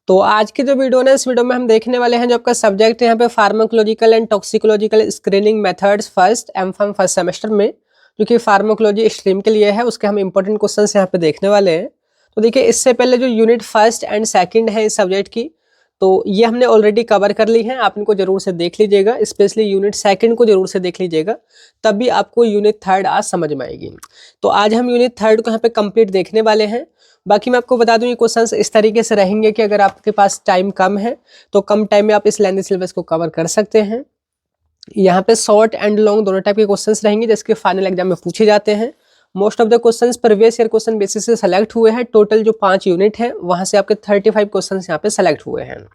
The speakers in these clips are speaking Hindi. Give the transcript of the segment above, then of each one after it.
तो आज की जो वीडियो है इस वीडियो में हम देखने वाले हैं जो आपका सब्जेक्ट है यहाँ पे pharmacological and toxicological screening methods first M form first semester में, जो कि फार्माकोलॉजी स्ट्रीम के लिए है, उसके हम इंपॉर्टेंट क्वेश्चंस यहाँ पे देखने वाले हैं। तो देखिए इससे पहले जो यूनिट फर्स्ट एंड सेकंड है इस सब्जेक्ट की, तो ये हमने ऑलरेडी कवर कर ली है। आप इनको जरूर से देख लीजिएगा, स्पेशली यूनिट सेकंड को जरूर से देख लीजिएगा, तब भी आपको यूनिट थर्ड आज समझ में आएगी। तो आज हम यूनिट थर्ड को यहाँ पे कंप्लीट देखने वाले हैं। बाकी मैं आपको बता दूं ये क्वेश्चंस इस तरीके से रहेंगे कि अगर आपके पास टाइम कम है तो कम टाइम में आप इस लेंथी सिलेबस को कवर कर सकते हैं। यहाँ पे शॉर्ट एंड लॉन्ग दोनों टाइप के क्वेश्चंस रहेंगे जिसके फाइनल एग्जाम में पूछे जाते हैं। Most of the questions previous year question basis से सेलेक्ट हुए हैं। टोटल जो 5 यूनिट है वहां से आपके 35 क्वेश्चन यहाँ पे सेलेक्ट हुए हैं।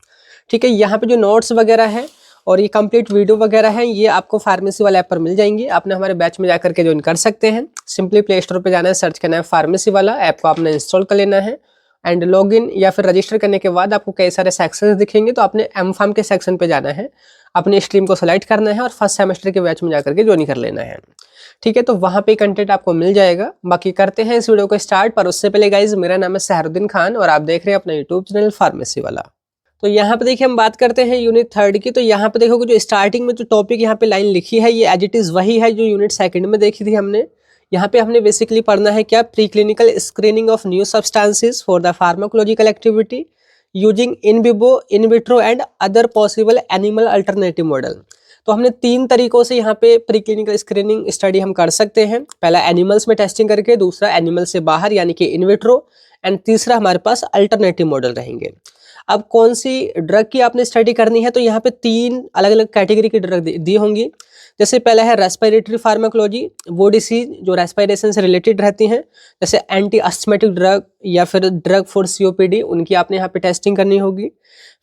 ठीक है, यहाँ पे जो नोट्स वगैरह है और ये कंप्लीट वीडियो वगैरह है ये आपको फार्मेसी वाला ऐप पर मिल जाएंगी। आपने हमारे बैच में जाकर के ज्वाइन कर सकते हैं। सिंपली प्ले स्टोर पे जाना है, सर्च करना है फार्मेसी वाला ऐप को आपने इंस्टॉल कर लेना है एंड लॉगिन या फिर रजिस्टर करने के बाद आपको कई सारे सेक्शंस दिखेंगे। तो आपने एमफार्म के सेक्शन पे जाना है, अपने स्ट्रीम को सेलेक्ट करना है और फर्स्ट सेमेस्टर के बैच में जाकर के ज्वाइन कर लेना है। ठीक है, तो वहाँ पे कंटेंट आपको मिल जाएगा। बाकी करते हैं इस वीडियो को स्टार्ट, पर उससे पहले गाइज मेरा नाम है सहरुद्दीन खान और आप देख रहे हैं अपना यूट्यूब चैनल फार्मेसी वाला। तो यहाँ पे देखिए हम बात करते हैं यूनिट थर्ड की। तो यहाँ पे देखोगे जो स्टार्टिंग में जो टॉपिक यहाँ पे लाइन लिखी है ये एज इट इज वही है जो यूनिट सेकंड में देखी थी हमने। यहाँ पे हमने बेसिकली पढ़ना है क्या, pre clinical screening of new substances for the pharmacological activity using in vivo in vitro and other possible animal alternative model. तो हमने 3 तरीकों से यहाँ पे प्री क्लिनिकल स्क्रीनिंग स्टडी हम कर सकते हैं। पहला एनिमल्स में टेस्टिंग करके, दूसरा एनिमल से बाहर यानी कि इन विट्रो, एंड तीसरा हमारे पास अल्टरनेटिव मॉडल रहेंगे। अब कौन सी ड्रग की आपने स्टडी करनी है, तो यहाँ पे 3 अलग अलग कैटेगरी की ड्रग दी होंगी। जैसे पहला है रेस्पिरेटरी फार्माकोलॉजी, वो डिसीज जो रेस्पिरेशन से रिलेटेड रहती हैं, जैसे एंटी अस्थमेटिक ड्रग या फिर ड्रग फॉर सीओपीडी, उनकी आपने यहाँ पे टेस्टिंग करनी होगी।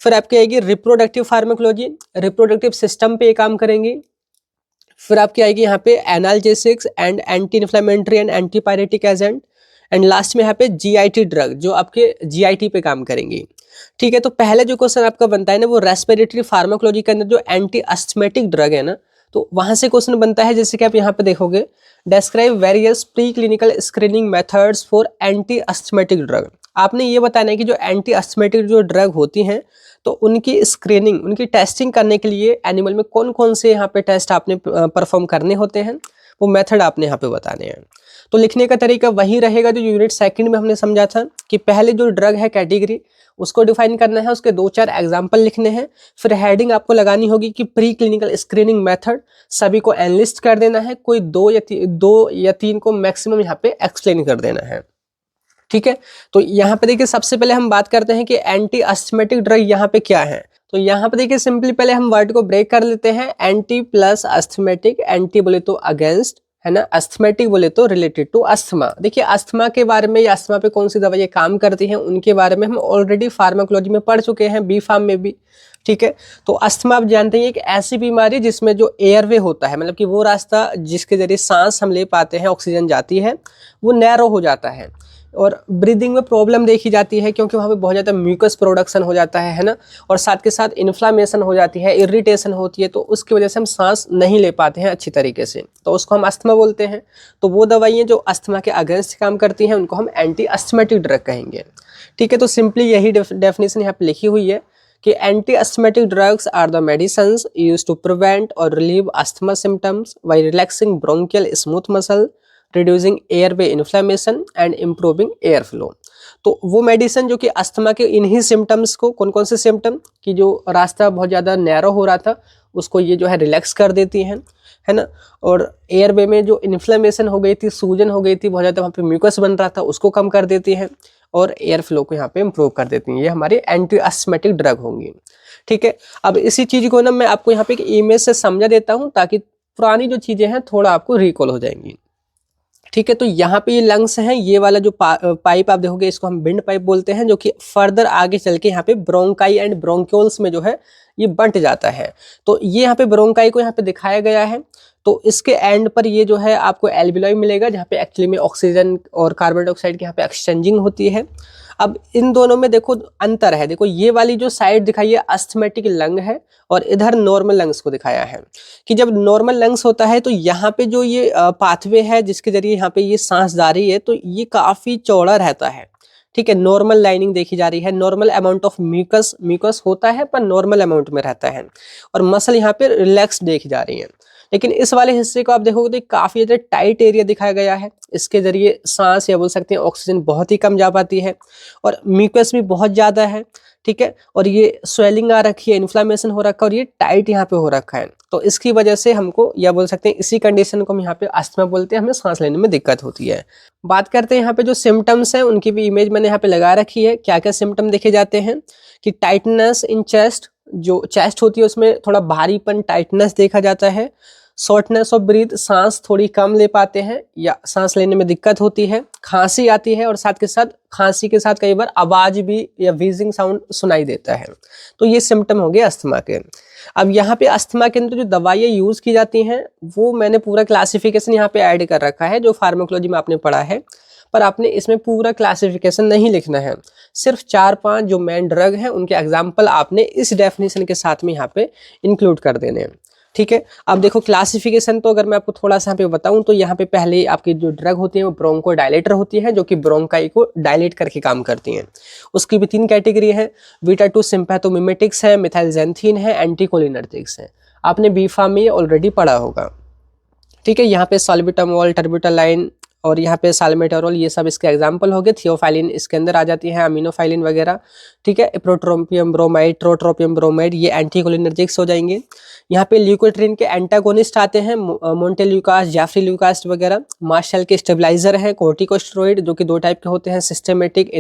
फिर आपकी आएगी रिप्रोडक्टिव फार्माकोलॉजी, रिप्रोडक्टिव सिस्टम पे काम करेंगी। फिर आपकी आएगी यहाँ पे analgesics and anti inflammatory and antipyretic agent, and last में यहाँ पे जीआईटी ड्रग जो आपके जीआईटी पे काम करेंगी। ठीक है, तो पहले जो क्वेश्चन आपका बनता है ना वो रेस्पिरेटरी फार्माकोलॉजी के अंदर जो एंटी अस्थमेटिक ड्रग है ना, तो वहां से क्वेश्चन बनता है। जैसे कि आप यहाँ पे देखोगे, describe various pre clinical screening methods for anti asthmatic drug. आपने ये बताना है कि जो एंटी अस्थमेटिक जो ड्रग होती हैं तो उनकी स्क्रीनिंग, उनकी टेस्टिंग करने के लिए एनिमल में कौन कौन से यहाँ पे टेस्ट आपने परफॉर्म करने होते हैं, वो मेथड आपने यहाँ पे बताने हैं। तो लिखने का तरीका वही रहेगा जो यूनिट सेकंड में हमने समझा था कि पहले जो ड्रग है कैटेगरी उसको डिफाइन करना है, उसके 2-4 एग्जाम्पल लिखने हैं। फिर हेडिंग आपको लगानी होगी कि प्री क्लिनिकल स्क्रीनिंग मेथड, सभी को एनलिस्ट कर देना है, कोई 2 या 3 को मैक्सिमम यहाँ पे एक्सप्लेन कर देना है। ठीक है, तो यहाँ पे देखिए सबसे पहले हम बात करते हैं कि एंटी अस्थमेटिक ड्रग यहाँ पे क्या है। तो यहाँ पे देखिए सिंपली पहले हम वर्ड को ब्रेक कर लेते हैं। एंटी प्लस अस्थमेटिक, एंटी बोले तो अगेंस्ट है ना, अस्थमेटिक बोले तो रिलेटेड टू अस्थमा। देखिए अस्थमा के बारे में या अस्थमा पे कौन सी दवाइयाँ काम करती हैं उनके बारे में हम ऑलरेडी फार्माकोलॉजी में पढ़ चुके हैं, बी फार्म में भी। ठीक है, तो अस्थमा आप जानते हैं एक ऐसी बीमारी जिसमें जो एयरवे होता है, मतलब कि वो रास्ता जिसके जरिए सांस हम ले पाते हैं, ऑक्सीजन जाती है, वो नैरो हो जाता है और ब्रीदिंग में प्रॉब्लम देखी जाती है क्योंकि वहाँ पे बहुत ज़्यादा म्यूकस प्रोडक्शन हो जाता है ना, और साथ के साथ इन्फ्लामेशन हो जाती है, इरिटेशन होती है, तो उसकी वजह से हम सांस नहीं ले पाते हैं अच्छी तरीके से, तो उसको हम अस्थमा बोलते हैं। तो वो दवाइयाँ जो अस्थमा के अगेंस्ट काम करती हैं उनको हम एंटी अस्थमेटिक ड्रग कहेंगे। ठीक है, तो सिंपली यही डेफिनेशन यहाँ पे लिखी हुई है कि anti asthmatic drugs are the medicines used to prevent और relieve asthma symptoms by relaxing bronchial smooth muscle, reducing airway inflammation and improving air flow. तो वो मेडिसिन जो कि अस्थमा के इन्हीं सिम्टम्स को, कौन कौन से सिम्टम, कि जो रास्ता बहुत ज़्यादा नैरो हो रहा था उसको ये जो है रिलैक्स कर देती हैं, है ना, और एयरवे में जो इन्फ्लेमेशन हो गई थी, सूजन हो गई थी, बहुत ज़्यादा वहाँ पे म्यूकस बन रहा था, उसको कम कर देती हैं और एयर फ्लो को यहाँ पे इम्प्रूव कर देती हैं। ये हमारी एंटी अस्थमेटिक ड्रग होंगी। ठीक है, अब इसी चीज़ को ना मैं आपको यहाँ पे एक इमेज से समझा देता हूँ ताकि पुरानी जो चीज़ें हैं थोड़ा आपको रिकॉल हो जाएंगी। ठीक है, तो यहाँ पे ये लंग्स हैं, ये वाला जो पाइप आप देखोगे इसको हम विंड पाइप बोलते हैं, जो कि फर्दर आगे चल के यहाँ पे ब्रोंकाई एंड ब्रोंक्यूल्स में जो है ये बंट जाता है। तो ये यहाँ पे ब्रोंकाई को यहाँ पे दिखाया गया है। तो इसके एंड पर ये जो है आपको एल्वियोलाई मिलेगा जहाँ पे एक्चुअली में ऑक्सीजन और कार्बन डाइऑक्साइड की यहाँ पे एक्सचेंजिंग होती है। अब इन दोनों में देखो अंतर है, देखो ये वाली जो साइड दिखाई है अस्थमेटिक लंग है और इधर नॉर्मल लंग्स को दिखाया है कि जब नॉर्मल लंग्स होता है तो यहाँ पे जो ये पाथवे है जिसके जरिए यहाँ पे ये सांस जा रही है तो ये काफी चौड़ा रहता है। ठीक है, नॉर्मल लाइनिंग देखी जा रही है, normal amount of mucus, mucus होता है पर नॉर्मल अमाउंट में रहता है, और मसल यहाँ पे रिलैक्स देखी जा रही है। लेकिन इस वाले हिस्से को आप देखोगे तो काफी ज्यादा टाइट एरिया दिखाया गया है, इसके जरिए सांस या बोल सकते हैं ऑक्सीजन बहुत ही कम जा पाती है, और म्यूकस भी बहुत ज्यादा है, ठीक है, और ये स्वेलिंग आ रखी है, इन्फ्लामेशन हो रखा है, और ये टाइट यहाँ पे हो रखा है। तो इसकी वजह से हमको या बोल सकते हैं इसी कंडीशन को हम यहाँ पे अस्थमा बोलते हैं, हमें सांस लेने में दिक्कत होती है। बात करते हैं यहाँ पे जो सिम्टम्स हैं उनकी भी इमेज मैंने यहाँ पे लगा रखी है। क्या क्या सिम्टम देखे जाते हैं कि टाइटनेस इन चेस्ट, जो चेस्ट होती है उसमें थोड़ा भारीपन, टाइटनेस देखा जाता है। शॉर्टनेस ऑफ ब्रीथ, सांस थोड़ी कम ले पाते हैं या सांस लेने में दिक्कत होती है। खांसी आती है, और साथ के साथ खांसी के साथ कई बार आवाज भी या व्हीजिंग साउंड सुनाई देता है। तो ये सिम्टम हो गए अस्थमा के। अब यहाँ पे अस्थमा के अंदर जो दवाइयाँ यूज की जाती हैं वो मैंने पूरा क्लासिफिकेशन यहाँ पे ऐड कर रखा है, जो फार्माकोलॉजी में आपने पढ़ा है, पर आपने इसमें पूरा क्लासिफिकेशन नहीं लिखना है। सिर्फ 4-5 जो मेन ड्रग हैं उनके एग्जाम्पल आपने इस डेफिनेशन के साथ में यहाँ पे इंक्लूड कर देने हैं, ठीक है। अब देखो क्लासिफिकेशन, तो अगर मैं आपको थोड़ा सा यहाँ पे बताऊं तो यहाँ पे पहले आपकी जो ड्रग होती है वो ब्रोंको डायलेटर होती है, जो कि ब्रोंकाई को डायलेट करके काम करती हैं। उसकी भी 3 कैटेगरी है, बीटा 2 सिम्पैथोमिमेटिक्स है, मिथाइलजेंथिन है, एंटीकोलिनर्जिक्स है। आपने बीफार्म में ऑलरेडी पढ़ा होगा, ठीक है। यहाँ पे सॉल्बिटामोल, टर्बिटालाइन और यहाँ पे साल्मेटारोल, ये सब इसके एग्जाम्पल हो गए। थियोफाइलिन इसके अंदर आ जाती है, अमीनोफाइलिन वगैरह, ठीक है। प्रोट्रोपियम ब्रोमाइड, ट्रोट्रोपियम ब्रोमाइड, ये एंटीकोलिनर्जिक्स हो जाएंगे। यहाँ पे ल्यूकोट्रिन के एंटागोनिस्ट आते हैं, मोन्टेल्यूकास, जैफ्रील्यूकास वगैरह। मास्ट सेल के स्टेबलाइजर हैं, कोर्टिकोस्टेरॉइड, जो कि 2 टाइप के होते हैं, systematic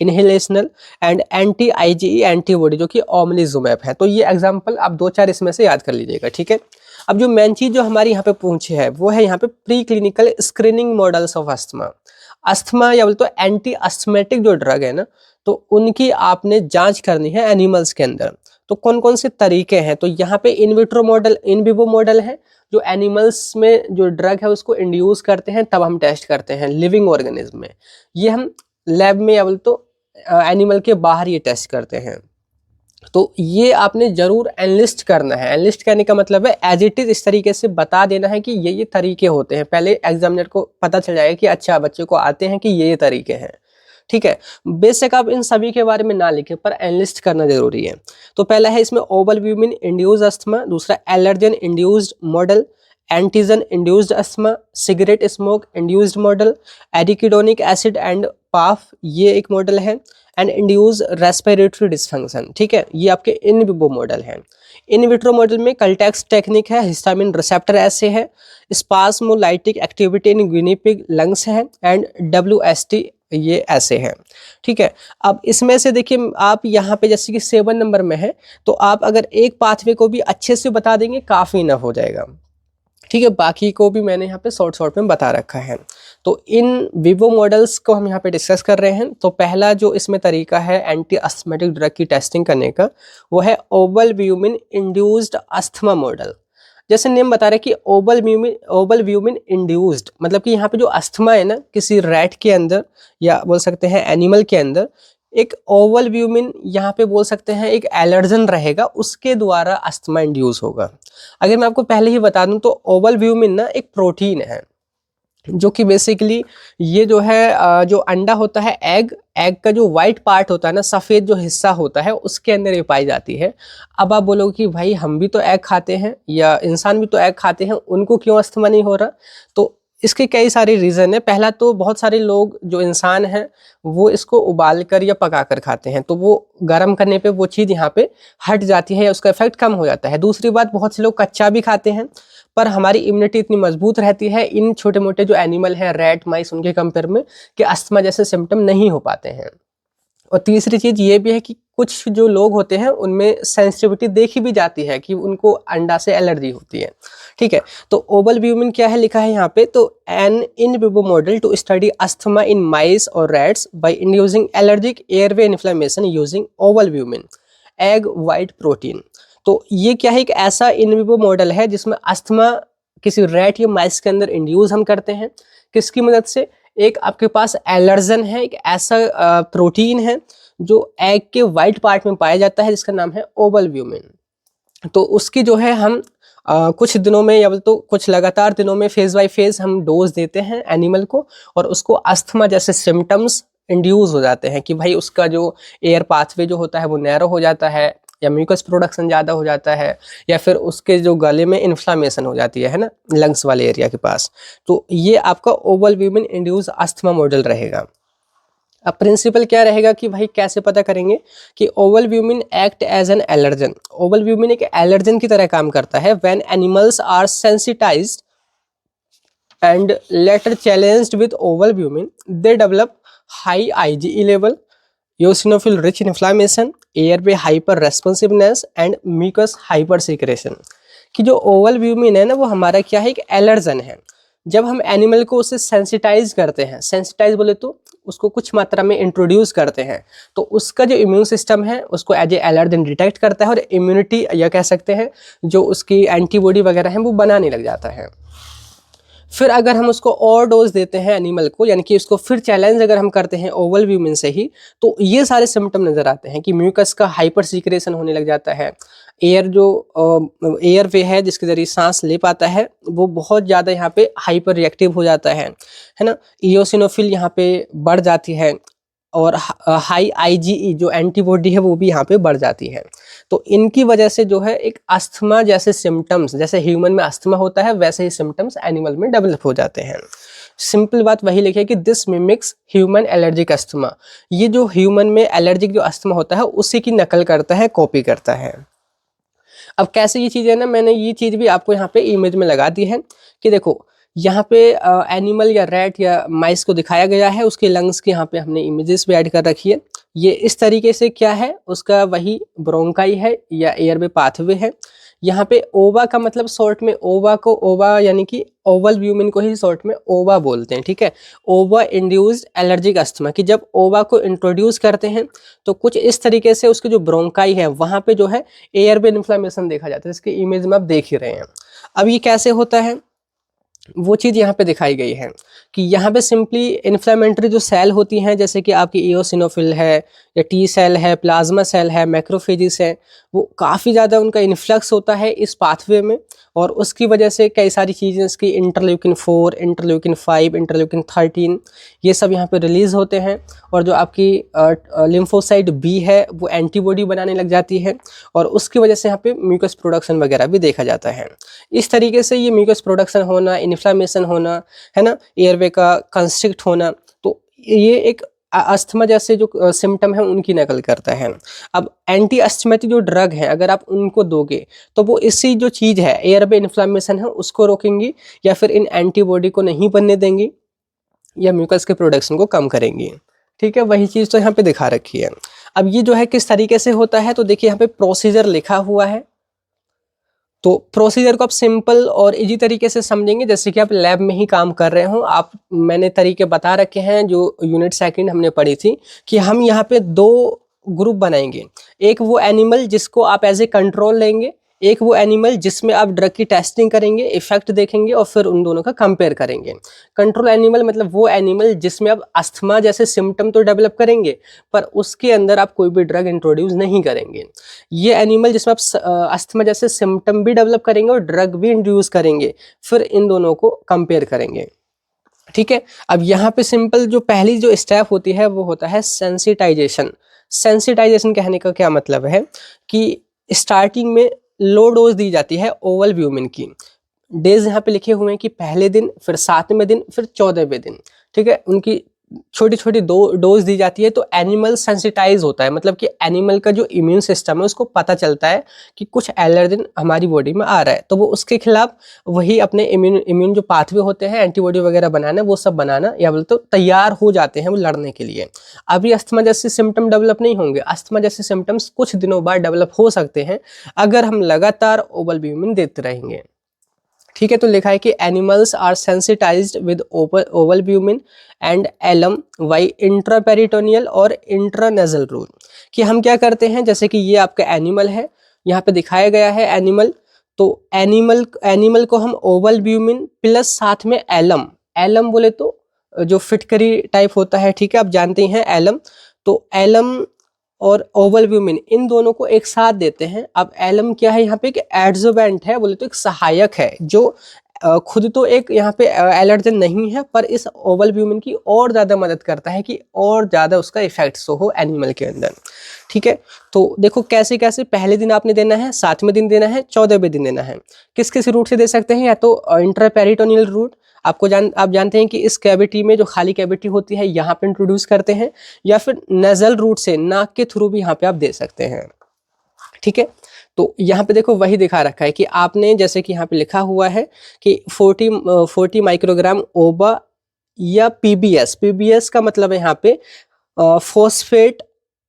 inhalational and anti IgE antibody, जो कि ओमलिजुमैब है। तो ये एग्जाम्पल आप 2-4 इसमें से याद कर लीजिएगा, ठीक है। अब जो मेन चीज जो हमारी यहाँ पे पूछी है वो है यहाँ पे pre clinical screening models of asthma या बोले तो एंटी अस्थमेटिक जो ड्रग है ना, तो उनकी आपने जांच करनी है एनिमल्स के अंदर। तो कौन कौन से तरीके हैं, तो यहाँ पे इन विट्रो मॉडल, इन विवो मॉडल है, जो एनिमल्स में जो ड्रग है उसको इंड्यूस करते हैं तब हम टेस्ट करते हैं लिविंग ऑर्गेनिज्म में। ये हम लैब में या बोले तो एनिमल के बाहर ये टेस्ट करते हैं। तो ये आपने जरूर एनलिस्ट करना है। एनलिस्ट करने का मतलब है एज इट इज इस तरीके से बता देना है कि ये तरीके होते हैं, पहले एग्जामिनर को पता चल जाएगा कि अच्छा बच्चे को आते हैं कि ये तरीके हैं, ठीक है। बेशक आप इन सभी के बारे में ना लिखें पर एनलिस्ट करना जरूरी है। तो पहला है इसमें ओवलब्यूमिन इंड्यूस्ड अस्थमा, दूसरा allergen induced model, antigen induced asthma, cigarette smoke induced model, arachidonic acid and PAF, ये एक मॉडल है, एंड इंड्यूस रेस्पिरेटरी डिसफंक्शन, ठीक है। ये आपके इन विवो मॉडल हैं। इन विट्रो मॉडल में कल्टेक्स टेक्निक है, हिस्टामिन रिसेप्टर ऐसे है, spasmolytic activity in guinea pig lungs है, एंड WST ये ऐसे है, ठीक है। अब इसमें से देखिए आप यहाँ पे जैसे कि 7 नंबर में है, तो आप अगर एक पाथवे को भी अच्छे से बता देंगे काफ़ी इनफ हो जाएगा, ठीक है। बाकी को भी मैंने यहाँ पे शॉर्ट में बता रखा है। तो इन विवो मॉडल्स को हम यहाँ पे डिस्कस कर रहे हैं। तो पहला जो इसमें तरीका है एंटी अस्थमेटिक ड्रग की टेस्टिंग करने का, वो है ओवलब्यूमिन इंड्यूस्ड अस्थमा मॉडल। जैसे नेम बता रहे कि ओवलब्यूमिन इंड्यूस्ड, मतलब कि यहाँ पे जो अस्थमा है ना किसी रैट के अंदर या बोल सकते हैं एनिमल के अंदर, एक ओवलब्यूमिन यहाँ पे बोल सकते हैं एक एलर्जन रहेगा, उसके द्वारा अस्थमा इंड्यूस होगा। अगर मैं आपको पहले ही बता दूं तो ओवलब्यूमिन ना एक प्रोटीन है, जो कि बेसिकली ये जो है जो अंडा होता है, एग का जो वाइट पार्ट होता है ना, सफ़ेद जो हिस्सा होता है, उसके अंदर ये पाई जाती है। अब आप बोलोगे कि भाई हम भी तो एग खाते हैं या इंसान भी तो एग खाते हैं, उनको क्यों अस्थमा नहीं हो रहा? तो इसके कई सारे रीज़न है। पहला तो बहुत सारे लोग जो इंसान हैं वो इसको उबाल कर या पका कर खाते हैं, तो वो गर्म करने पे वो चीज़ यहाँ पे हट जाती है या उसका इफेक्ट कम हो जाता है। दूसरी बात, बहुत से लोग कच्चा भी खाते हैं, पर हमारी इम्यूनिटी इतनी मजबूत रहती है इन छोटे मोटे जो एनिमल हैं, रैट, माइस, उनके कंपेयर में, कि अस्थमा जैसे सिम्टम नहीं हो पाते हैं। और तीसरी चीज़ ये भी है कि कुछ जो लोग होते हैं उनमें सेंसिटिविटी देखी भी जाती है कि उनको अंडा से एलर्जी होती है, ठीक है। तो ओवलब्यूमिन क्या है लिखा है यहाँ पे, तो an in vivo model to study asthma in mice और rats by inducing allergic airway inflammation using ovalbumin egg white protein. तो ये क्या है, एक ऐसा इन विवो मॉडल है जिसमें अस्थमा किसी रैट या माइस के अंदर इंड्यूस हम करते हैं। किसकी मदद से? एक आपके पास एलर्जन है, एक ऐसा प्रोटीन है जो एग के वाइट पार्ट में पाया जाता है, जिसका नाम है ओवलब्यूमिन। तो उसकी जो है हम कुछ दिनों में या तो कुछ लगातार दिनों में फेज बाय फेज हम डोज देते हैं एनिमल को, और उसको अस्थमा जैसे सिम्टम्स इंड्यूस हो जाते हैं कि भाई उसका जो एयर पाथवे जो होता है वो नैरो हो जाता है, या म्यूकस प्रोडक्शन ज़्यादा हो जाता है, या फिर उसके जो गले में इन्फ्लामेशन हो जाती है ना, लंग्स वाले एरिया के पास। तो ये आपका ओवलब्यूमिन इंड्यूस अस्थमा मॉडल रहेगा। अब प्रिंसिपल क्या रहेगा कि भाई कैसे पता करेंगे कि ovalbumin act as an allergen. Ovalbumin एक एलर्जन की तरह काम करता है when animals are sensitized and later challenged with ovalbumin, they develop high IgE level, eosinophil rich inflammation, airway hyper responsiveness and mucus hyper secretion। कि जो ओवलब्यूमिन है ना वो हमारा क्या है, एक एलर्जन है। जब हम एनिमल को उसे सेंसिटाइज करते हैं, सेंसिटाइज बोले तो उसको कुछ मात्रा में इंट्रोड्यूस करते हैं, तो उसका जो इम्यून सिस्टम है उसको एज ए एलर्जन डिटेक्ट करता है और इम्यूनिटी या कह सकते हैं जो उसकी एंटीबॉडी वगैरह है वो बनाने लग जाता है। फिर अगर हम उसको और डोज देते हैं एनिमल को, यानी कि उसको फिर चैलेंज अगर हम करते हैं ओवलब्यूमिन से ही, तो ये सारे सिम्टम नजर आते हैं कि म्यूकस का हाइपर सीक्रेशन होने लग जाता है, एयर जो एयर वे है जिसके जरिए सांस ले पाता है वो बहुत ज़्यादा यहाँ पे हाइपर रिएक्टिव हो जाता है ना, इयोसिनोफिल यहाँ पे बढ़ जाती है, और हाई आईजीई जो एंटीबॉडी है वो भी यहाँ पे बढ़ जाती है। तो इनकी वजह से जो है एक अस्थमा जैसे सिम्टम्स, जैसे ह्यूमन में अस्थमा होता है वैसे ही सिम्टम्स एनिमल में डेवलप हो जाते हैं। सिंपल बात वही लिखी है कि this mimics human allergic asthma. ये जो ह्यूमन में एलर्जिक जो अस्थमा होता है उसी की नकल करता है, कॉपी करता है। अब कैसे ये चीज़ है ना, मैंने ये चीज़ भी आपको यहाँ पे इमेज में लगा दी है कि देखो यहाँ पे एनिमल या रैट या माइस को दिखाया गया है, उसके लंग्स के यहाँ पे हमने इमेजेस भी ऐड कर रखी है। ये इस तरीके से क्या है, उसका वही ब्रोंकाई है या एयरवे पाथवे है। यहाँ पे ओवा का मतलब शॉर्ट में ओवा को, ओवा यानी कि ओवलब्यूमिन को ही शॉर्ट में ओवा बोलते हैं, ठीक है। ओवा इंड्यूस्ड एलर्जिक अस्थमा, कि जब ओवा को इंट्रोड्यूस करते हैं तो कुछ इस तरीके से उसकी जो ब्रोंकाई है वहाँ पे जो है एयरवे इन्फ्लेमेशन देखा जाता है। इसकी इमेज में आप देख ही रहे हैं। अब ये कैसे होता है वो चीज़ यहाँ पे दिखाई गई है कि यहाँ पे सिंपली इन्फ्लेमेटरी जो सेल होती हैं, जैसे कि आपकी इयोसिनोफिल है या टी सेल है, प्लाज्मा सेल है, मैक्रोफेजिस है, वो काफ़ी ज़्यादा उनका इन्फ्लक्स होता है इस पाथवे में, और उसकी वजह से कई सारी चीज़ें इसकी इंटरल्यूकिन 4, इंटरल्यूकिन 5, इंटरल्यूकिन 13 ये सब यहाँ पे रिलीज़ होते हैं, और जो आपकी लिम्फोसाइट बी है वो एंटीबॉडी बनाने लग जाती है, और उसकी वजह से यहाँ पे म्यूकस प्रोडक्शन वगैरह भी देखा जाता है। इस तरीके से ये म्यूकस प्रोडक्शन होना, इन्फ्लामेशन होना है ना, एयरवे का कंस्ट्रिक्ट होना, तो ये एक अस्थमा जैसे जो सिम्टम है उनकी नकल करता है। अब एंटी अस्थमेटिक जो ड्रग है अगर आप उनको दोगे तो वो इसी जो चीज़ है एयरवे इन्फ्लामेशन है उसको रोकेंगी, या फिर इन एंटीबॉडी को नहीं बनने देंगी, या म्यूकस के प्रोडक्शन को कम करेंगी, ठीक है। वही चीज़ तो यहाँ पे दिखा रखी है। अब ये जो है किस तरीके से होता है, तो देखिए यहाँ पे प्रोसीजर लिखा हुआ है, तो प्रोसीजर को आप सिंपल और इजी तरीके से समझेंगे जैसे कि आप लैब में ही काम कर रहे हो। आप मैंने तरीके बता रखे हैं जो यूनिट सेकंड हमने पढ़ी थी, कि हम यहाँ पे 2 ग्रुप बनाएंगे। एक वो एनिमल जिसको आप एज ए कंट्रोल लेंगे, एक वो एनिमल जिसमें आप ड्रग की टेस्टिंग करेंगे, इफेक्ट देखेंगे और फिर उन दोनों का कंपेयर करेंगे। कंट्रोल एनिमल मतलब वो एनिमल जिसमें आप अस्थमा जैसे सिम्टम तो डेवलप करेंगे पर उसके अंदर आप कोई भी ड्रग इंट्रोड्यूस नहीं करेंगे। ये एनिमल जिसमें आप अस्थमा जैसे सिम्टम भी डेवलप करेंगे और ड्रग भी इंट्रोड्यूस करेंगे, फिर इन दोनों को कंपेयर करेंगे, ठीक है। अब यहाँ पे सिंपल जो पहली जो स्टेप होती है वो होता है सेंसिटाइजेशन। सेंसिटाइजेशन कहने का क्या मतलब है कि स्टार्टिंग में लो डोज दी जाती है ओवलब्यूमिन की। डेज यहाँ पे लिखे हुए हैं कि पहले दिन, फिर 7वें दिन, फिर 14वें दिन, ठीक है। उनकी छोटी छोटी डोज दी जाती है, तो एनिमल सेंसिटाइज होता है, मतलब कि एनिमल का जो इम्यून सिस्टम है उसको पता चलता है कि कुछ एलर्जन हमारी बॉडी में आ रहा है, तो वो उसके खिलाफ वही अपने इम्यून जो पाथवे होते हैं एंटीबॉडी वगैरह बनाना, वो सब बनाना या बोलते तो तैयार हो जाते हैं वो लड़ने के लिए। अभी अस्थमा जैसे सिम्टम डेवलप नहीं होंगे, अस्थमा जैसे सिम्टम्स कुछ दिनों बाद डेवलप हो सकते हैं अगर हम लगातार ओवलब्यूमिन देते रहेंगे, ठीक है। तो लिखा है कि animals are sensitized with ovalbumin and alum by intraperitoneal और इंट्रानेजल रूट। कि हम क्या करते हैं, जैसे कि ये आपका एनिमल है, यहाँ पे दिखाया गया है एनिमल, तो एनिमल को हम ओवलब्यूमिन प्लस साथ में एलम, एलम बोले तो जो फिटकरी टाइप होता है, ठीक है, आप जानते हैं एलम, तो एलम और ओवलब्यूमिन इन दोनों को एक साथ देते हैं। अब एलम क्या है यहाँ पे, कि एडजुवेंट है, बोले तो एक सहायक है जो खुद तो एक यहाँ पे एलर्जन नहीं है, पर इस ओवलब्यूमिन की और ज़्यादा मदद करता है कि और ज़्यादा उसका इफेक्ट शो हो एनिमल के अंदर। ठीक है, तो देखो कैसे कैसे, पहले दिन आपने देना है, 7वें दिन देना है, 14वें दिन देना है। किस किस रूट से दे सकते हैं, या तो इंट्रापेरिटोनियल रूट, आप जानते हैं कि इस कैविटी में जो खाली कैविटी होती है यहाँ पे इंट्रोड्यूस करते हैं, या फिर नेजल रूट से, नाक के थ्रू भी यहाँ पे आप दे सकते हैं। ठीक है, तो यहाँ पे देखो वही दिखा रखा है कि आपने, जैसे कि यहाँ पे लिखा हुआ है कि 40 माइक्रोग्राम ओबा या पीबीएस। पीबीएस का मतलब है यहाँ पे फॉस्फेट